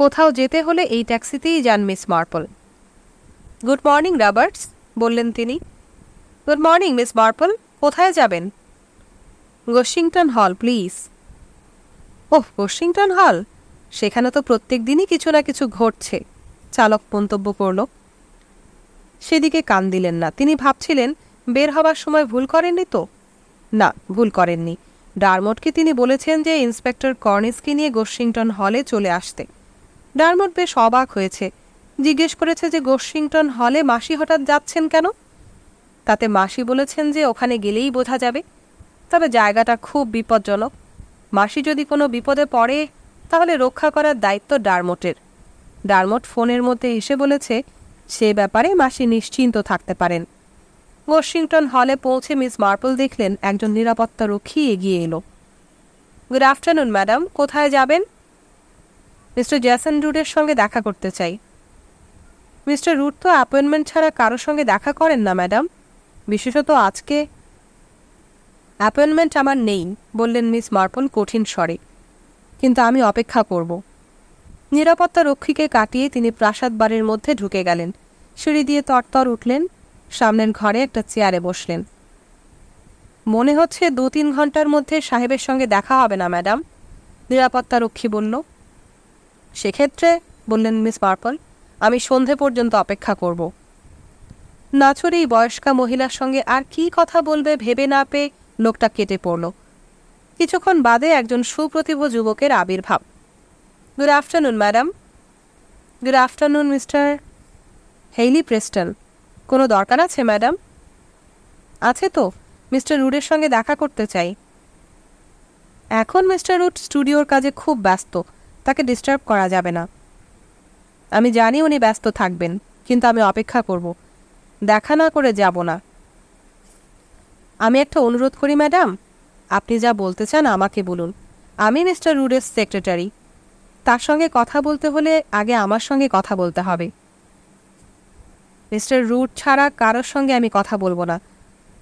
কোথাও যেতে হলে এই ট্যাক্সিতেই যান miss Marple. Good morning Roberts, বললেন তিনি। গুড মর্নিং মিস মার্পল, কোথায় যাবেন? ওয়াশিংটন হল প্লিজ। ওহ, ওয়াশিংটন হল? সেখানে তো প্রত্যেক দিনই কিছু না কিছু ঘটছে, চালক মন্তব্য করল। সেদিকে কান দিলেন না। তিনি ভাবছিলেন বের হবার সময় ভুল করেননি তো? না, ভুল করেননি। ডারমটকে তিনি বলেছেন যে ইন্সপেক্টর কর্নিসকে নিয়ে ওয়াশিংটন হলে চলে আসতে। ডারমট বেশ অবাক হয়েছে, জিজ্ঞেস করেছে যে ওয়াশিংটন হলে মাসি হঠাৎ যাচ্ছেন কেন। তাতে মাসি বলেছেন যে ওখানে গেলেই বোঝা যাবে। তবে জায়গাটা খুব বিপজ্জনক। মাসি যদি কোনো বিপদে পড়ে তাহলে রক্ষা করার দায়িত্ব ডারমটের। ডারমট ফোনের মধ্যে এসে বলেছে সে ব্যাপারে মাসি নিশ্চিন্ত থাকতে পারেন। ওয়াশিংটন হলে পৌঁছে মিস মার্পল দেখলেন একজন নিরাপত্তা রক্ষী এগিয়ে এলো। গুড আফটারনুন ম্যাডাম, কোথায় যাবেন? মিস্টার জ্যাসন রুডের সঙ্গে দেখা করতে চাই। মিস্টার রুড তো অ্যাপয়েন্টমেন্ট ছাড়া কারোর সঙ্গে দেখা করেন না ম্যাডাম, বিশেষত আজকে। অ্যাপয়েন্টমেন্ট আমার নেই, বললেন মিস মার্পল কঠিন স্বরে, কিন্তু আমি অপেক্ষা করব। নিরাপত্তা রক্ষীকে কাটিয়ে তিনি প্রাসাদ বাড়ির মধ্যে ঢুকে গেলেন। সিঁড়ি দিয়ে তরতর উঠলেন, সামনের ঘরে একটা চেয়ারে বসলেন। মনে হচ্ছে 2-3 ঘন্টার মধ্যে সাহেবের সঙ্গে দেখা হবে না ম্যাডাম, নিরাপত্তা রক্ষী বলল। সেক্ষেত্রে, বললেন মিস মার্পল, আমি সন্ধে পর্যন্ত অপেক্ষা করব। নাছর এই বয়স্কা মহিলার সঙ্গে আর কি কথা বলবে ভেবে না পেয়ে লোকটা কেটে পড়ল। কিছুক্ষণ বাদে একজন সুপ্রতিভ যুবকের আবির্ভাব। Good afternoon madam. Good afternoon mister Hailey Preston. কোনো দরকার আছে ম্যাডাম? আছে তো, মিস্টার রুডের সঙ্গে দেখা করতে চাই। এখন মিস্টার রুড স্টুডিওর কাজে খুব ব্যস্ত, তাকে ডিস্টার্ব করা যাবে না। আমি জানি উনি ব্যস্ত থাকবেন, কিন্তু আমি অপেক্ষা করব, দেখা না করে যাব না। আমি একটা অনুরোধ করি ম্যাডাম, আপনি যা বলতে চান আমাকে বলুন। আমি মিস্টার রুডের সেক্রেটারি, তার সঙ্গে কথা বলতে হলে আগে আমার সঙ্গে কথা বলতে হবে। মিস্টার রুড ছাড়া কারোর সঙ্গে আমি কথা বলবো না।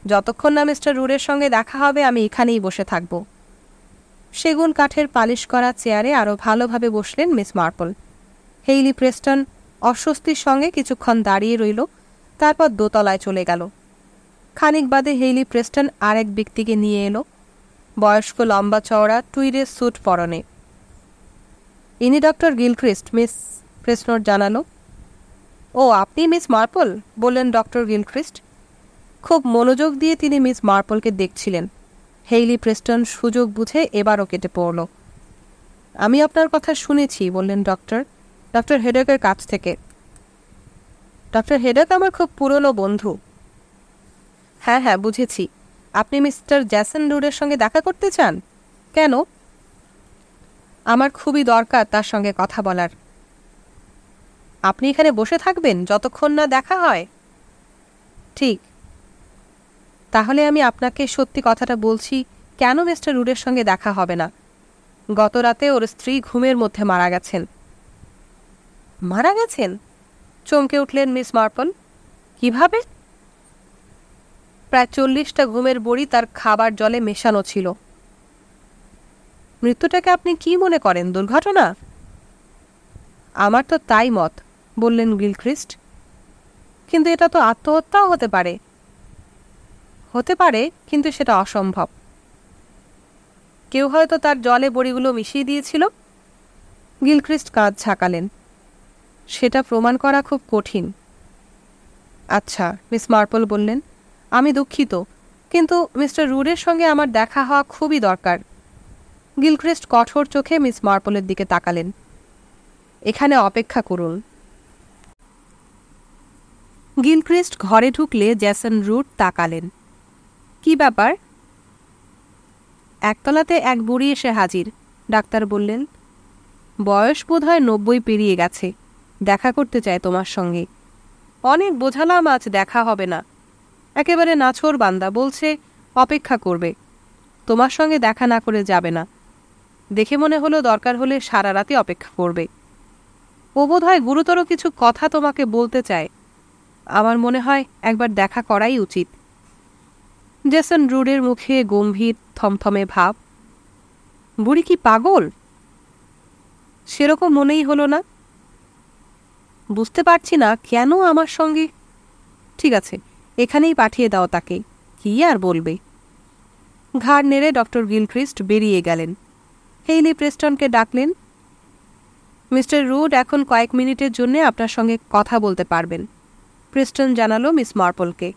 যতক্ষণ না মিস্টার রুডের সঙ্গে দেখা হবে আমি এখানেই বসে থাকব। সেগুন কাঠের পালিশ করা চেয়ারে আরও ভালোভাবে বসলেন মিস মার্পল। হেইলি প্রেস্টন অস্বস্তির সঙ্গে কিছুক্ষণ দাঁড়িয়ে রইল, তারপর দোতলায় চলে গেল। খানিক বাদে হেইলি প্রেস্টন আরেক ব্যক্তিকে নিয়ে এলো, বয়স্ক লম্বা চওড়া টুইডের স্যুট পরনে। ইনি ডক্টর গিলক্রিস্ট, মিস প্রেস্টন জানালো। ও, আপনি মিস মার্পল, বললেন ডক্টর গিলক্রিস্ট। খুব মনোযোগ দিয়ে তিনি মিস মার্পলকে দেখছিলেন। হেইলি প্রেস্টন সুযোগ বুঝে এবারও কেটে পড়ল। আমি আপনার কথা শুনেছি, বললেন ডক্টর হেডেকের কাছ থেকে। ডক্টর হেডেক আমার খুব পুরনো বন্ধু। হ্যাঁ হ্যাঁ, বুঝেছি। আপনি মিস্টার জ্যাসন রুডের সঙ্গে দেখা করতে চান? কেন? আমার খুবই দরকার তার সঙ্গে কথা বলার। আপনি এখানে বসে থাকবেন যতক্ষণ না দেখা হয়? ঠিক। তাহলে আমি আপনাকে সত্যি কথাটা বলছি, কেন মিস্টার রুডের সঙ্গে দেখা হবে না। গত রাতে ওর স্ত্রী ঘুমের মধ্যে মারা গেছেন। মারা গেছেন? চমকে উঠলেন মিস মার্পল। কিভাবে? প্রায় 40টা ঘুমের বড়ি তার খাবার জলে মেশানো ছিল। মৃত্যুটাকে আপনি কি মনে করেন, দুর্ঘটনা? আমার তো তাই মত, বললেন গিলক্রিস্ট। কিন্তু এটা তো আত্মহত্যাও হতে পারে। হতে পারে, কিন্তু সেটা অসম্ভব। কেউ হয়তো তার জলে বড়িগুলো মিশিয়ে দিয়েছিল। গিলক্রিস্ট কাঁধ ঝাঁকালেন। সেটা প্রমাণ করা খুব কঠিন। আচ্ছা, মিস মার্পল বললেন, আমি দুঃখিত, কিন্তু মিস্টার রুডের সঙ্গে আমার দেখা হওয়া খুবই দরকার। গিলক্রিস্ট কঠোর চোখে মিস মার্পলের দিকে তাকালেন। এখানে অপেক্ষা করুন। গিলক্রিস্ট ঘরে ঢুকলে জ্যাসন রুড তাকালেন। কি ব্যাপার? একতলাতে এক বুড়ি এসে হাজির, ডাক্তার বললেন। বয়স বোধহয় 90 পেরিয়ে গেছে, দেখা করতে চায় তোমার সঙ্গে। অনেক বোঝালাম আজ দেখা হবে না। একেবারে নাছোড় বান্দা, বলছে অপেক্ষা করবে, তোমার সঙ্গে দেখা না করে যাবে না। দেখে মনে হলো দরকার হলে সারা রাতে অপেক্ষা করবে। ও বোধহয় গুরুতর কিছু কথা তোমাকে বলতে চায়। আমার মনে হয় একবার দেখা করাই উচিত। জ্যাসন রুডের মুখে গম্ভীর থমথমে ভাব। বুড়ি কি পাগল? সেরকম মনেই হলো না। বুঝতে পারছি না কেন আমার সঙ্গে। ঠিক আছে, এখানেই পাঠিয়ে দাও তাকে, কি আর বলবে। ঘাড় নেড়ে ডক্টর গিলক্রিস্ট বেরিয়ে গেলেন। হেইলি প্রেস্টনকে ডাকলেন। মিস্টার রুড এখন কয়েক মিনিটের জন্য আপনার সঙ্গে কথা বলতে পারবেন, প্রেস্টন জানালো মিস মার্পলকে।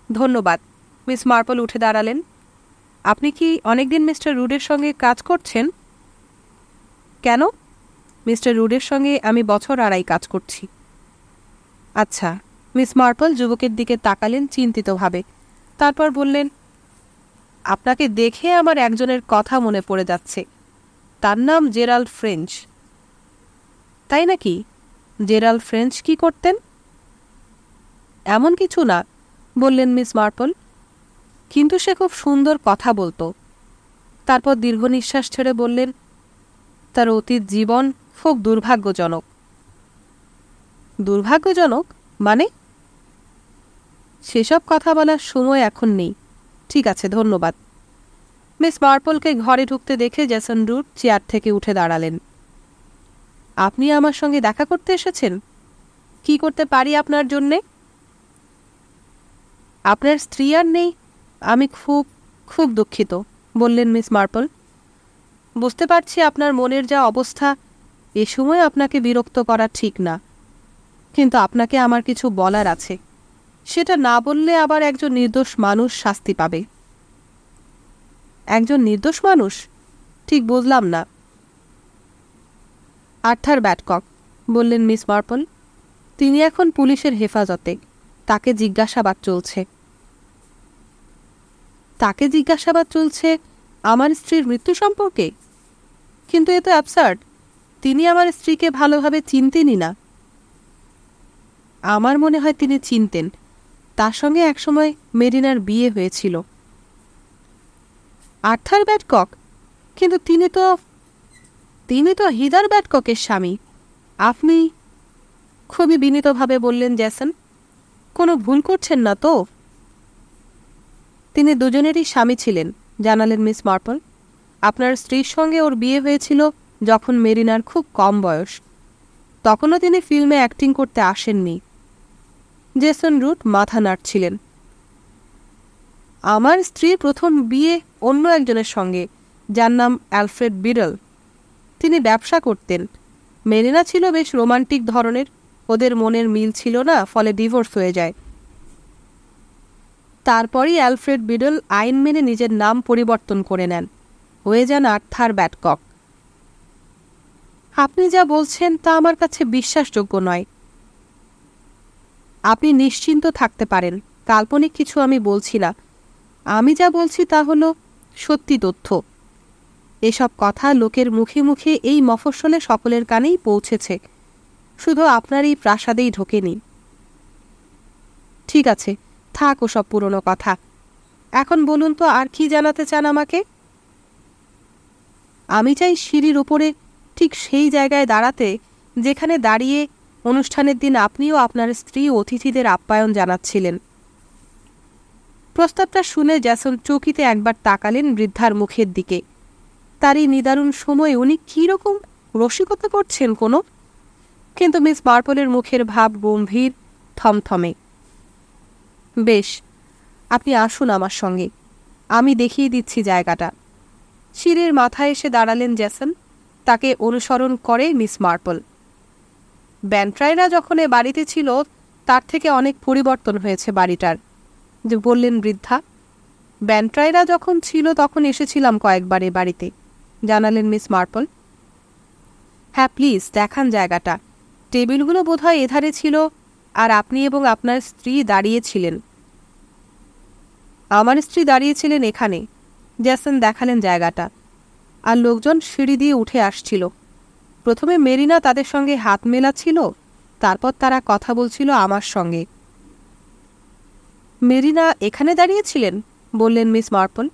ধন্যবাদ। মিস মার্পল উঠে দাঁড়ালেন। আপনি কি অনেকদিন মিস্টার রুডের সঙ্গে কাজ করছেন? কেন? মিস্টার রুডের সঙ্গে আমি বছর আড়াই কাজ করছি। আচ্ছা। মিস মার্পল যুবকের দিকে তাকালেন চিন্তিতভাবে, তারপর বললেন, আপনাকে দেখে আমার একজনের কথা মনে পড়ে যাচ্ছে। তার নাম জেরাল্ড ফ্রেঞ্চ। তাই নাকি? জেরাল্ড ফ্রেঞ্চ কি করতেন? এমন কিছু না, বললেন মিস মার্পল, কিন্তু সে খুব সুন্দর কথা বলতো। তারপর দীর্ঘ নিঃশ্বাস ছেড়ে বললেন, তার অতীত জীবন খুব দুর্ভাগ্যজনক। দুর্ভাগ্যজনক মানে? সেসব কথা বলার সময় এখন নেই। ঠিক আছে, ধন্যবাদ। মিস মার্পলকে ঘরে ঢুকতে দেখে জ্যাসন রুড চেয়ার থেকে উঠে দাঁড়ালেন। আপনি আমার সঙ্গে দেখা করতে এসেছেন? কি করতে পারি আপনার জন্যে? আপনার স্ত্রী আর নেই? আমি খুব খুব দুঃখিত, বললেন মিস মার্পল। বুঝতে পারছি আপনার মনের যা অবস্থা, এ সময় আপনাকে বিরক্ত করা ঠিক না, কিন্তু আপনাকে আমার কিছু বলার আছে। সেটা না বললে আবার একজন নির্দোষ মানুষ শাস্তি পাবে। একজন নির্দোষ মানুষ? ঠিক বুঝলাম না। আর্থার ব্যাডকক, বললেন মিস মার্পল। তিনি এখন পুলিশের হেফাজতে। তাকে জিজ্ঞাসাবাদ চলছে। তাকে জিজ্ঞাসাবাদ চলছে আমার স্ত্রীর মৃত্যু সম্পর্কে? কিন্তু এ তো অ্যাবসার্ড। তিনি আমার স্ত্রীকে ভালোভাবে চিনতেনই না। আমার মনে হয় তিনি চিনতেন। তার সঙ্গে একসময় মেরিনার বিয়ে হয়েছিল। আর্থার ব্যাডকক? কিন্তু তিনি তো হিদার ব্যাডককের স্বামী। আপনি? খুবই বিনীতভাবে বললেন জ্যাসন। কোনো ভুল করছেন না তো? তিনি দুজনেরই স্বামী ছিলেন, জানালেন মিস মার্পল। আপনার স্ত্রীর সঙ্গে ওর বিয়ে হয়েছিল যখন মেরিনার খুব কম বয়স। তখনও তিনি ফিল্মে অ্যাক্টিং করতে আসেননি। জেসন রুট মাথা নাড়ছিলেন। আমার স্ত্রীর প্রথম বিয়ে অন্য একজনের সঙ্গে, যার নাম অ্যালফ্রেড বিডল। তিনি ব্যবসা করতেন। মেরিনা ছিল বেশ রোমান্টিক ধরনের। ওদের মনের মিল ছিল না, ফলে ডিভোর্স হয়ে যায়। তারপরই অ্যালফ্রেড বিডল আইন মেনে নিজের নাম পরিবর্তন করে নেন, হয়ে যান আর্থার ব্যাডকক। আপনি যা বলছেন তা আমার কাছে বিশ্বাসযোগ্য নয়। আপনি নিশ্চিন্ত থাকতে পারেন, কাল্পনিক কিছু আমি বলছি না। আমি যা বলছি তা হলো সত্যি তথ্য। এসব কথা লোকের মুখে মুখে এই মফস্বলে সকলের কানেই পৌঁছেছে, শুধু আপনার এই প্রাসাদেই ঢোকেনি। ঠিক আছে, থাক ওসব পুরনো কথা। এখন বলুন তো, আর কি জানাতে চান আমাকে? আমি চাই সিঁড়ির ওপরে ঠিক সেই জায়গায় দাঁড়াতে যেখানে দাঁড়িয়ে অনুষ্ঠানের দিন আপনিও আপনার স্ত্রী অতিথিদের আপ্যায়ন জানাচ্ছিলেন। প্রস্তাবটা শুনে জ্যাসন চৌকিতে একবার তাকালেন বৃদ্ধার মুখের দিকে। তার এই নিদারুণ সময়ে উনি কীরকম রসিকতা করছেন কোনো। কিন্তু মিস মার্পলের মুখের ভাব গম্ভীর, থমথমে। বেশ, আপনি আসুন আমার সঙ্গে, আমি দেখিয়ে দিচ্ছি জায়গাটা। সিঁড়ির মাথায় এসে দাঁড়ালেন জ্যাসন। তাকে অনুসরণ করে মিস মার্পল। ব্যান্ট্রাইরা যখন এ বাড়িতে ছিল তার থেকে অনেক পরিবর্তন হয়েছে বাড়িটার, যে বললেন বৃদ্ধা। ব্যান্ট্রাইরা যখন ছিল তখন এসেছিলাম কয়েকবার এ বাড়িতে, জানালেন মিস মার্পল। হ্যাঁ, প্লিজ দেখান জায়গাটা। টেবিলগুলো বোধহয় এধারে ছিল, আর আপনি এবং আপনার স্ত্রী দাঁড়িয়েছিলেন। আমার স্ত্রী দাঁড়িয়েছিলেন এখানে। জ্যাসন দেখালেন জায়গাটা। আর লোকজন সিঁড়ি দিয়ে উঠে আসছিল। প্রথমে মেরিনা তাদের সঙ্গে হাত মেলাচ্ছিল, তারপর তারা কথা বলছিল আমার সঙ্গে। মেরিনা এখানে দাঁড়িয়েছিলেন, বললেন মিস মার্পল।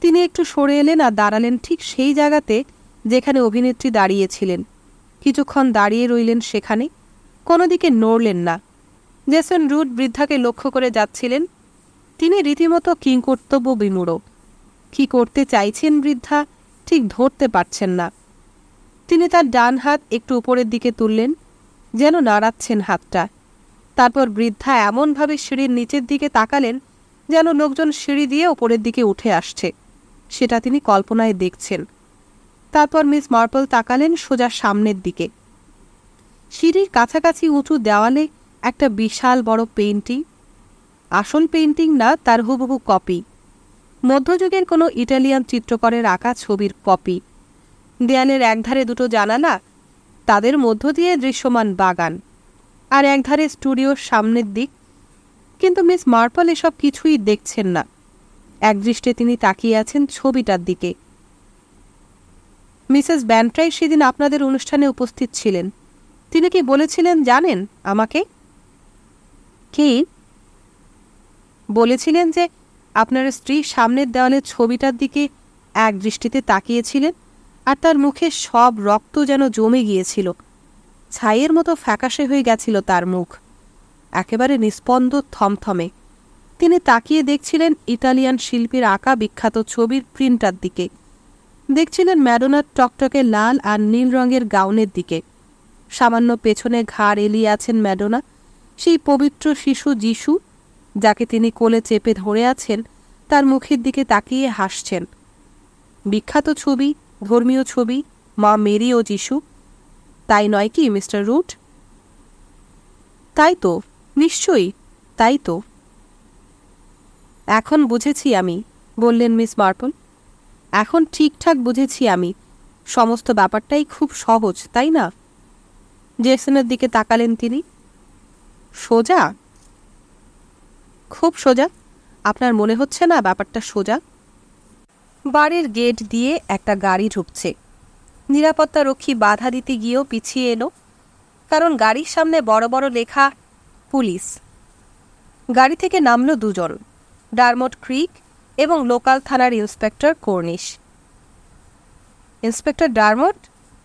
তিনি একটু সরে এলেন আর দাঁড়ালেন ঠিক সেই জায়গাতে যেখানে অভিনেত্রী দাঁড়িয়েছিলেন। কিছুক্ষণ দাঁড়িয়ে রইলেন সেখানে, কোনো দিকে নড়লেন না। জেসন রুট বৃদ্ধাকে লক্ষ্য করে যাচ্ছিলেন। তিনি রীতিমতো কিংকর্তব্য বিমূঢ়। কি করতে চাইছেন বৃদ্ধা ঠিক ধরতে পারছেন না। তিনি তার ডান হাত একটু উপরের দিকে তুললেন, যেন নাড়াচ্ছেন হাতটা। তারপর বৃদ্ধা এমনভাবে সিঁড়ির নিচের দিকে তাকালেন যেন লোকজন সিঁড়ি দিয়ে ওপরের দিকে উঠে আসছে, সেটা তিনি কল্পনায় দেখছেন। তারপর মিস মার্পল তাকালেন সোজা সামনের দিকে। সিঁড়ির কাছাকাছি উঁচু দেওয়ালে একটা বিশাল বড় পেইন্টিং। আসল পেইন্টিং না, তার হুবহু কপি। মধ্যযুগের কোনো ইটালিয়ান চিত্রকরের আঁকা ছবির কপি। দেয়ালের একধারে দুটো জানালা, তাদের মধ্য দিয়ে দৃশ্যমান বাগান, আর একধারে স্টুডিওর সামনের দিক। কিন্তু মিস মার্পল এসব কিছুই দেখছেন না। একদৃষ্টে তিনি তাকিয়ে আছেন ছবিটার দিকে। মিসেস ব্যান্ট্রাই সেদিন আপনাদের অনুষ্ঠানে উপস্থিত ছিলেন। তিনি কি বলেছিলেন জানেন আমাকে? কি বলেছিলেন? যে আপনার স্ত্রী সামনের দেওয়ালের ছবিটার দিকে এক দৃষ্টিতে তাকিয়েছিলেন, আর তার মুখে সব রক্ত যেন জমে গিয়েছিল। ছাইয়ের মতো ফ্যাকাশে হয়ে গেছিল তার মুখ, একেবারে নিস্পন্দ, থমথমে। তিনি তাকিয়ে দেখছিলেন ইতালিয়ান শিল্পীর আঁকা বিখ্যাত ছবির প্রিন্টার দিকে। দেখছিলেন ম্যাডোনার টকটকে লাল আর নীল রঙের গাউনের দিকে। সামান্য পেছনে ঘাড় এলিয়ে আছেন ম্যাডোনা, সেই পবিত্র শিশু যিশু, যাকে তিনি কোলে চেপে ধরে আছেন, তার মুখের দিকে তাকিয়ে হাসছেন। বিখ্যাত ছবি, ধর্মীয় ছবি, মা মেরি ও যিশু, তাই নয় কি মিস্টার রুট? তাই তো, নিশ্চয়ই তাই তো। এখন বুঝেছি আমি, বললেন মিস মার্পল। এখন ঠিকঠাক বুঝেছি আমি। সমস্ত ব্যাপারটাই খুব সহজ, তাই না? জেসনের দিকে তাকালেন তিনি। সোজা? খুব সোজা। আপনার মনে হচ্ছে না ব্যাপারটা সোজা? বাড়ির গেট দিয়ে একটা গাড়ি ঢুকছে। নিরাপত্তারক্ষী বাধা দিতে গিয়েও পিছিয়ে এলো, কারণ গাড়ির সামনে বড় বড় লেখা পুলিশ। গাড়ি থেকে নামল দুজন, ডারমট ক্রিক এবং লোকাল থানার ইন্সপেক্টর কর্নিশ। ইন্সপেক্টর ডারমট,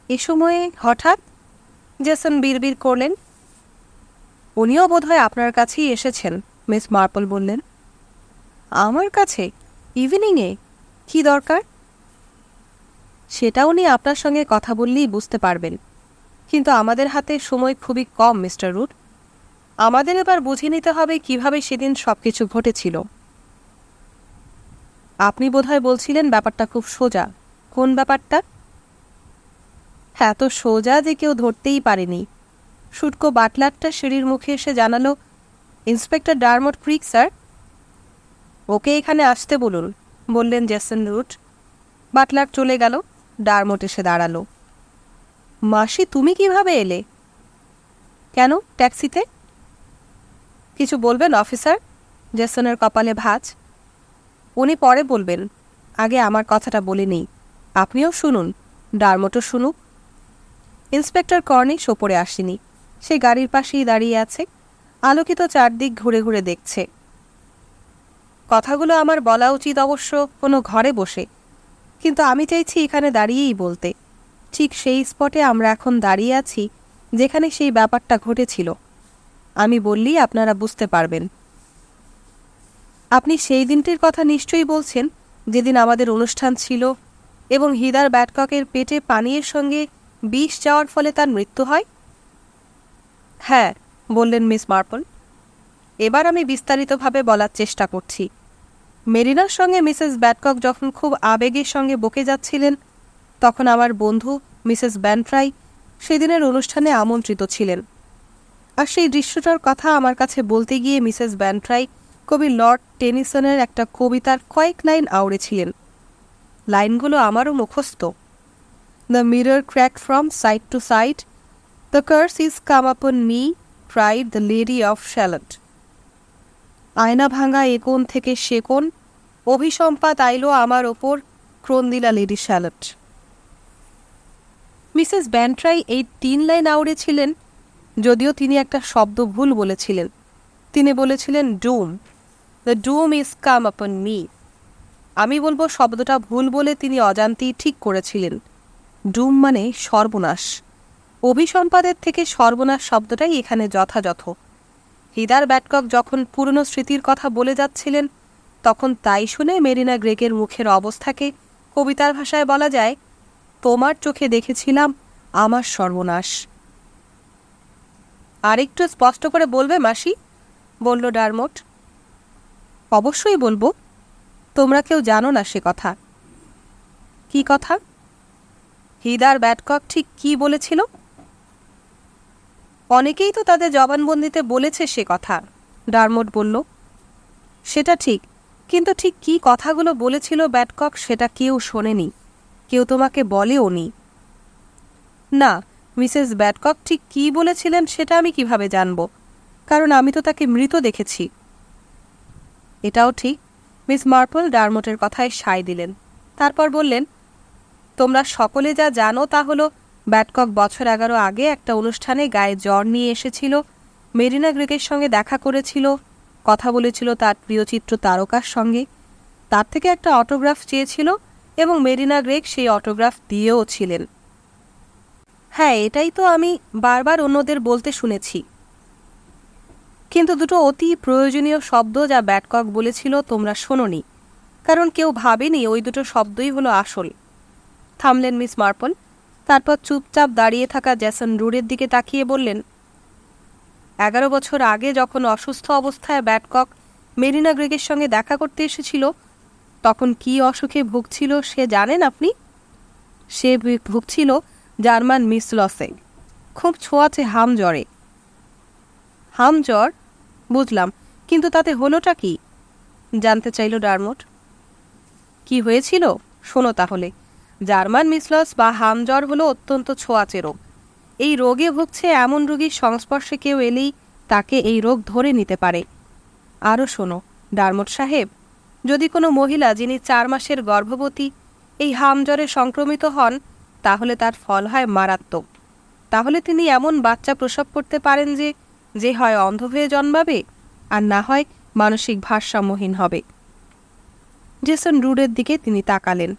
এ সময়ে হঠাৎ? জেসন বিড়বিড় করলেন। উনিও বোধহয় আপনার কাছেই এসেছেন, মিস মার্পল বললেন। আমার কাছে? ইভিনিংয়ে? কি দরকার? সেটা উনি আপনার সঙ্গে কথা বললেই বুঝতে পারবেন, কিন্তু আমাদের হাতে সময় খুবই কম মিস্টার রুড। আমাদের এবার বুঝে নিতে হবে কিভাবে সেদিন সবকিছু ঘটেছিল। আপনি বোধহয় বলছিলেন ব্যাপারটা খুব সোজা। কোন ব্যাপারটা? এত সোজা যে কেউ ধরতেই পারেনি। শুটকো বাটলারটা সিঁড়ির মুখে এসে জানালো, ইন্সপেক্টর ডারমট ক্রিক স্যার। ওকে এখানে আসতে বলুন, বললেন জেসন রুড। বাটলার চলে গেল। ডারমট এসে দাঁড়ালো। মাসি, তুমি কিভাবে এলে? কেন, ট্যাক্সিতে? কিছু বলবেন অফিসার? জেসনের কপালে ভাঁজ। উনি পরে বলবেন, আগে আমার কথাটা বলে নেই। আপনিও শুনুন, ডারমটও শুনুক। ইন্সপেক্টর কর্নিশ ওপরে আসেনি। সে গাড়ির পাশেই দাঁড়িয়ে আছে, আলোকিত চারদিক ঘুরে ঘুরে দেখছে। কথাগুলো আমার বলা উচিত অবশ্য কোনো ঘরে বসে, কিন্তু আমি চাইছি এখানে দাঁড়িয়েই বলতে। ঠিক সেই স্পটে আমরা এখন দাঁড়িয়ে আছি যেখানে সেই ব্যাপারটা ঘটেছিল। আমি বললেই আপনারা বুঝতে পারবেন। আপনি সেই দিনটির কথা নিশ্চয়ই বলছেন, যেদিন আমাদের অনুষ্ঠান ছিল এবং হিদার ব্যাডককের পেটে পানীয়ের সঙ্গে বিষ যাওয়ার ফলে তার মৃত্যু হয়? হ্যাঁ, বললেন মিস মার্পল। এবার আমি বিস্তারিতভাবে বলার চেষ্টা করছি। মেরিনার সঙ্গে মিসেস ব্যাডকক যখন খুব আবেগের সঙ্গে বকে যাচ্ছিলেন, তখন আমার বন্ধু মিসেস ব্যানফ্রাই সেদিনের অনুষ্ঠানে আমন্ত্রিত ছিলেন। আর সেই দৃশ্যটার কথা আমার কাছে বলতে গিয়ে মিসেস ব্যানফ্রাই কবি লর্ড টেনিসনের একটা কবিতার কয়েক লাইন আওড়েছিলেন। লাইনগুলো আমারও মুখস্থ। The mirror crack from side to side, the curse is come upon me, cried the lady of Shalott. আয়না ভাঙা এ কোণ থেকে সে কোণ, অভিসম্পাত আইল আমার ওপর, ক্রন্দিলা লেডি শ্যালট। মিসেস ব্যানট্রাই এই 3 লাইন আওড়েছিলেন, যদিও তিনি একটা শব্দ ভুল বলেছিলেন। তিনি বলেছিলেন ডুম, the ডুম is come upon me. আমি বলবো শব্দটা ভুল বলে তিনি অজান্তেই ঠিক করেছিলেন। ডুম মানে সর্বনাশ। অভিসম্পাদের থেকে সর্বনাশ শব্দটাই এখানে যথাযথ। হিদার ব্যাডকক যখন পুরনো স্মৃতির কথা বলে যাচ্ছিলেন, তখন তাই শুনে মেরিনা গ্রেগের মুখের অবস্থাকে কবিতার ভাষায় বলা যায়, তোমার চোখে দেখেছিলাম আমার সর্বনাশ। আর একটু স্পষ্ট করে বলবে মাসি? বলল ডারমট। অবশ্যই বলবো। তোমরা কেউ জানো না সে কথা। কি কথা? হিদার ব্যাডকক ঠিক কি বলেছিল? অনেকেই তো তাদের জবানবন্দিতে বলেছে সে কথা, ডারমট বলল। সেটা ঠিক, কিন্তু ঠিক কি কথাগুলো বলেছিল ব্যাডকক সেটা কেউ শোনেনি, কেউ তোমাকে বলেও নি। না, মিসেস ব্যাডকক ঠিক কি বলেছিলেন সেটা আমি কিভাবে জানব, কারণ আমি তো তাকে মৃত দেখেছি। এটাও ঠিক। মিস মার্পল ডারমটের কথায় সায় দিলেন। তারপর বললেন, তোমরা সকলে যা জানো তা হলো ব্যাডকক বছর 11 আগে একটা অনুষ্ঠানে গায়ে জ্বর নিয়ে এসেছিল, মেরিনা গ্রেগের সঙ্গে দেখা করেছিল, কথা বলেছিল তার প্রিয় চিত্র তারকার সঙ্গে, তার থেকে একটা অটোগ্রাফ চেয়েছিল এবং মেরিনা গ্রেগ সেই অটোগ্রাফ দিয়েও ছিলেন। হ্যাঁ, এটাই তো আমি বারবার অন্যদের বলতে শুনেছি। কিন্তু দুটো অতি প্রয়োজনীয় শব্দ যা ব্যাডকক বলেছিল তোমরা শোনোনি, কারণ কেউ ভাবেনি ওই দুটো শব্দই হলো আসল। থামলেন মিস মার্পল। তারপর চুপচাপ দাঁড়িয়ে থাকা জেসন রুডের দিকে তাকিয়ে বললেন, 11 বছর আগে যখন অসুস্থ অবস্থায় ব্যাডকক মেরিনা গ্রেগের সঙ্গে দেখা করতে এসেছিল, তখন কি অসুখে ভুগছিল সে জানেন আপনি? সে ভুগছিল জার্মান মিসলসে, খুব ছোঁয়াচে হাম জ্বরে। হাম জ্বর? বুঝলাম, কিন্তু তাতে হলোটা কি? জানতে চাইল ডারমট। কি হয়েছিল শোনো তাহলে, জার্মান মিসলস বা হামজ্বর হলো অত্যন্ত ছোঁয়াচে রোগ। এই রোগে ভুগছে এমন রোগীর সংস্পর্শে কেউ এলেই তাকে এই রোগ ধরে নিতে পারে। আরও শোনো ডারমট সাহেব, যদি কোনো মহিলা যিনি 4 মাসের গর্ভবতী এই হামজ্বরে সংক্রমিত হন, তাহলে তার ফল হয় মারাত্মক। তাহলে তিনি এমন বাচ্চা প্রসব করতে পারেন যে হয় অন্ধ হয়ে জন্মাবে, আর না হয় মানসিক ভারসাম্যহীন হবে। জেসন রুডের দিকে তিনি তাকালেন।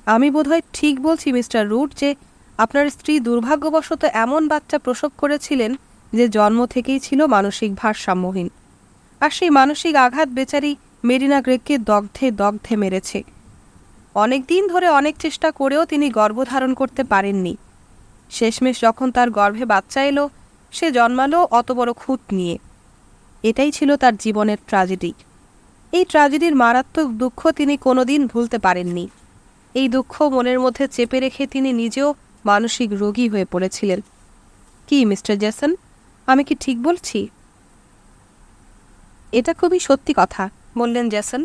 আমি বোধহয় ঠিক বলছি মিস্টার রুড যে আপনার স্ত্রী দুর্ভাগ্যবশত এমন বাচ্চা প্রসব করেছিলেন যে জন্ম থেকেই ছিল মানসিক ভারসাম্যহীন। আর সেই মানসিক আঘাত বেচারি মেরিনা গ্রেগকে দগ্ধে দগ্ধে মেরেছে। অনেক দিন ধরে অনেক চেষ্টা করেও তিনি গর্ভধারণ করতে পারেননি। শেষমেশ যখন তার গর্ভে বাচ্চা এলো, সে জন্মালো অত বড় খুঁত নিয়ে। এটাই ছিল তার জীবনের ট্র্যাজেডি। এই ট্র্যাজেডির মারাত্মক দুঃখ তিনি কোনোদিন ভুলতে পারেননি। এই দুঃখ মনের মধ্যে চেপে রেখে তিনি নিজেও মানসিক রোগী হয়ে পড়েছিলেন। কি মিস্টার জেসন, আমি কি ঠিক বলছি? এটা খুবই সত্যি কথা, বললেন জেসন।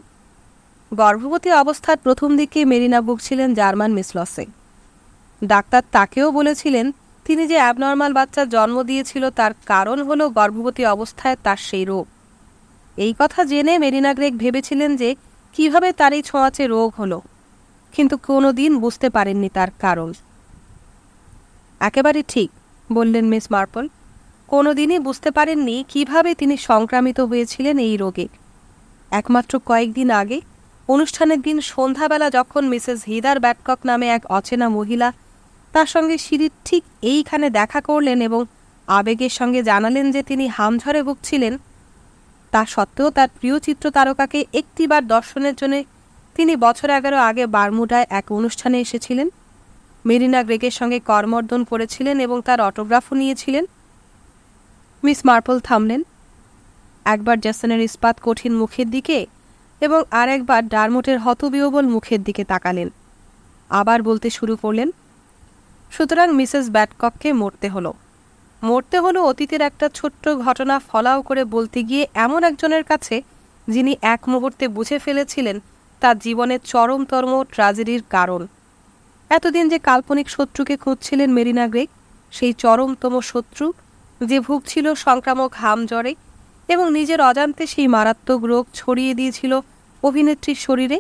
গর্ভবতী অবস্থার প্রথম দিকে মেরিনা ভুগছিলেন জার্মান মিসলসে। ডাক্তার তাকেও বলেছিলেন তিনি যে অ্যাবনর্মাল বাচ্চার জন্ম দিয়েছিল তার কারণ হলো গর্ভবতী অবস্থায় তার সেই রোগ। এই কথা জেনে মেরিনা গ্রেগ ভেবেছিলেন যে কিভাবে তার এই ছোঁয়াচে রোগ হলো, কিন্তু কোনো দিন বুঝতে পারেননি তার কারণ। একেবারে ঠিক, বললেন মিস মার্পল। কোনো দিনই বুঝতে পারেননি কিভাবে তিনি সংক্রামিত হয়েছিলেন এই রোগে। একমাত্র কয়েকদিন আগে অনুষ্ঠানের দিন সন্ধ্যাবেলা যখন মিসেস হিদার ব্যাডকক নামে এক অচেনা মহিলা তার সঙ্গে সিঁড়ির ঠিক এইখানে দেখা করলেন এবং আবেগের সঙ্গে জানালেন যে তিনি হামঝড়ে ভুগছিলেন, তা সত্ত্বেও তার প্রিয় চিত্র তারকাকে একটিবার দর্শনের জন্য তিনি বছর 11 আগে বারমুডায় এক অনুষ্ঠানে এসেছিলেন, মেরিনা গ্রেগের সঙ্গে করমর্দন করেছিলেন এবং তার অটোগ্রাফও নিয়েছিলেন। মিস মার্পল থামলেন, একবার জেসনের ইস্পাত কঠিন মুখের দিকে এবং আর একবার ডারমোটের হতবিহ্বল মুখের দিকে তাকালেন। আবার বলতে শুরু করলেন, সুতরাং মিসেস ব্যাডকককে মরতে হলো অতীতের একটা ছোট্ট ঘটনা ফলাও করে বলতে গিয়ে এমন একজনের কাছে যিনি এক মুহূর্তে বুঝে ফেলেছিলেন তার জীবনের চরমতম ট্র্যাজেডির কারণ। এতদিন যে কাল্পনিক শত্রুকে খুঁজছিলেন মেরিনা গ্রেগ, সেই চরমতম শত্রু যে ভুগছিল সংক্রামক হামজ্বরে এবং নিজের অজান্তে সেই মারাত্মক রোগ ছড়িয়ে দিয়েছিল অভিনেত্রীর শরীরে,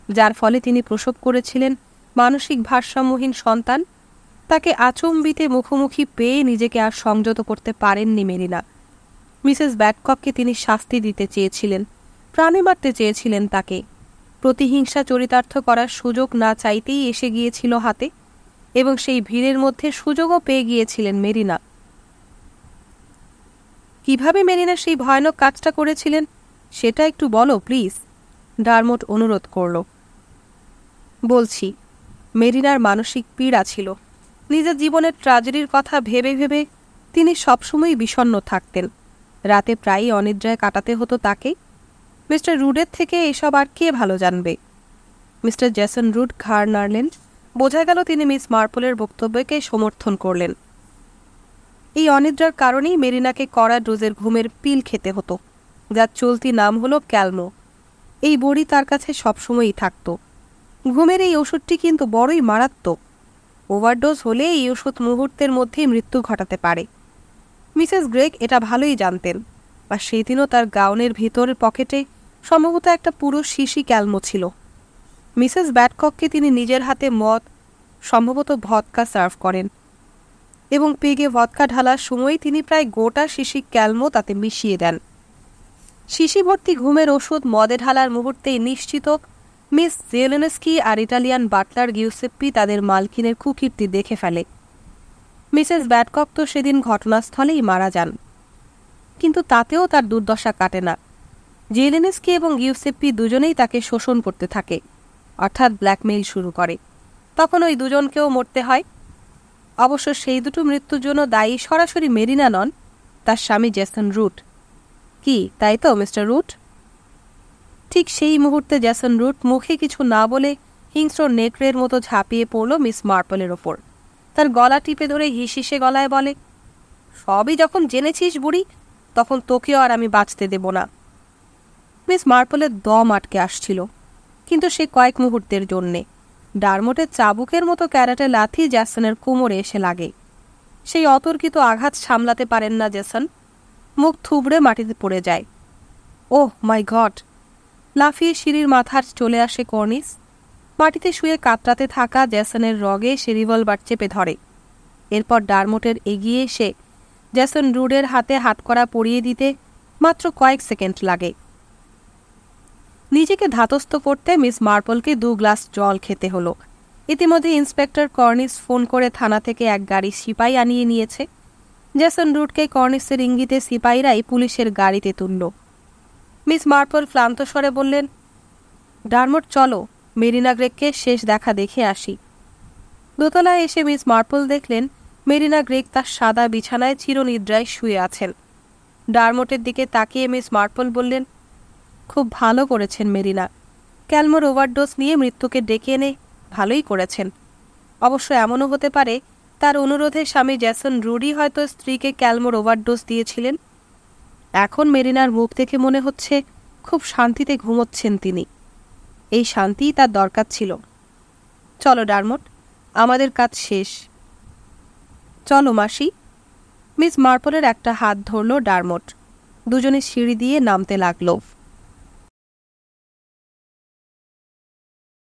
যার ফলে তিনি প্রসব করেছিলেন মানসিক ভারসাম্যহীন সন্তান, তাকে আচম্বিতে মুখোমুখি পেয়ে নিজেকে আর সংযত করতে পারেননি মেরিনা। মিসেস ব্যাডকককে তিনি শাস্তি দিতে চেয়েছিলেন, প্রাণে মারতে চেয়েছিলেন তাকে। প্রতিহিংসা চরিতার্থ করার সুযোগ না চাইতেই এসে গিয়েছিল হাতে, এবং সেই ভিড়ের মধ্যে সুযোগও পেয়ে গিয়েছিলেন মেরিনা। কিভাবে মেরিনা সেই ভয়ানক কাজটা করেছিলেন সেটা একটু বলো প্লিজ, ডারমোট অনুরোধ করল। বলছি, মেরিনার মানসিক পীড়া ছিল। নিজের জীবনের ট্র্যাজেডির কথা ভেবে ভেবে তিনি সবসময় বিষণ্ণ থাকতেন। রাতে প্রায়ই অনিদ্রায় কাটাতে হতো তাকে। মিস্টার রুডের থেকে এসব আর কে ভালো জানবে? মিস্টার জেসন রুড ঘাড় নাড়লেন। বোঝা গেল তিনি মিস মার্পলের বক্তব্যকে সমর্থন করলেন। এই অনিদ্রার কারণেই মেরিনাকে কড়া ডোজের ঘুমের পিল খেতে হতো, যার চলতি নাম হলো ক্যালমো। এই বড়ি তার কাছে সবসময়ই থাকত। ঘুমের এই ওষুধটি কিন্তু বড়ই মারাত্মক। ওভারডোজ হলে এই ওষুধ মুহূর্তের মধ্যেই মৃত্যু ঘটাতে পারে। মিসেস গ্রেগ এটা ভালোই জানতেন, আর সেই দিনও তার গাউনের ভিতরের পকেটে সম্ভবত একটা পুরো শিশি ক্যালমো ছিল। মিসেস ব্যাডকককে তিনি নিজের হাতে মদ, সম্ভবত ভদকা সার্ভ করেন, এবং পেগে ভদকা ঢালার সময় তিনি প্রায় গোটা শিশি ক্যালমো তাতে মিশিয়ে দেন। শিশি ভর্তি ঘুমের ওষুধ মদে ঢালার মুহূর্তেই নিশ্চিত মিস জেলেনস্কি আর ইটালিয়ান বাটলার গিউসেপ্পি তাদের মালকিনের কুকীর্তি দেখে ফেলে। মিসেস ব্যাডকক তো সেদিন ঘটনাস্থলেই মারা যান, কিন্তু তাতেও তার দুর্দশা কাটে না। জেলেনস্কি এবং গিউসেপ্পি দুজনেই তাকে শোষণ করতে থাকে, অর্থাৎ ব্ল্যাকমেইল শুরু করে। তখন ওই দুজনকেও মরতে হয়। অবশ্য সেই দুটো মৃত্যুর জন্য দায়ী সরাসরি মেরিনা নন, তার স্বামী জেসন রুট। কি তাই তো মিস্টার রুট? ঠিক সেই মুহূর্তে জেসন রুট মুখে কিছু না বলে হিংস্র নেকড়ের মতো ঝাঁপিয়ে পড়ল মিস মার্পলের ওপর। তার গলা টিপে ধরে হিসিসে গলায় বলে, সবই যখন জেনেছিস বুড়ি, তখন তোকেও আর আমি বাঁচতে দেব না। মিস মার্পলের দম আটকে আসছিল। কিন্তু সে কয়েক মুহূর্তের জন্যে। ডারমোটের চাবুকের মতো ক্যারাটে লাথি জ্যাসনের কোমরে এসে লাগে। সেই অতর্কিত আঘাত সামলাতে পারেন না জেসন, মুখ থুবড়ে মাটিতে পড়ে যায়। ওহ মাই গড! লাফিয়ে সিঁড়ির মাথার চলে আসে কর্নিস। মাটিতে শুয়ে কাতরাতে থাকা জ্যাসনের রগে সে রিভলভার চেপে ধরে। এরপর ডারমোটের এগিয়ে এসে জ্যাসন রুডের হাতে হাতকড়া পরিয়ে দিতে মাত্র কয়েক সেকেন্ড লাগে। নিজেকে ধাতস্থ করতে মিস মার্পলকে 2 গ্লাস জল খেতে হলো। ইতিমধ্যে ইন্সপেক্টর কর্নিস ফোন করে থানা থেকে এক গাড়ি সিপাই আনিয়ে নিয়েছে। জ্যাসন রুডকে কর্নিসের ইঙ্গিতে সিপাইরাই পুলিশের গাড়িতে তুলল। মিস মার্পল ক্লান্ত স্বরে বললেন, ডারমোট চলো, মেরিনা গ্রেগকে শেষ দেখা দেখে আসি। দোতলায় এসে মিস মার্পল দেখলেন মেরিনা গ্রেগ তার সাদা বিছানায় চিরনিদ্রায় শুয়ে আছেন। ডারমোটের দিকে তাকিয়ে মিস মার্পল বললেন, খুব ভালো করেছেন মেরিনা। ক্যালমোর ওভারডোজ নিয়ে মৃত্যুকে ডেকে এনে ভালোই করেছেন। অবশ্য এমনও হতে পারে তার অনুরোধে স্বামী জ্যাসন রুডি হয়তো স্ত্রীকে ক্যালমোর ওভারডোজ দিয়েছিলেন। এখন মেরিনার মুখ দেখে মনে হচ্ছে খুব শান্তিতে ঘুমোচ্ছেন তিনি। এই শান্তিই তার দরকার ছিল। চলো ডারমোট, আমাদের কাজ শেষ। চলো মাসি। মিস মার্পলের একটা হাত ধরল ডারমোট। দুজনে সিঁড়ি দিয়ে নামতে লাগলো।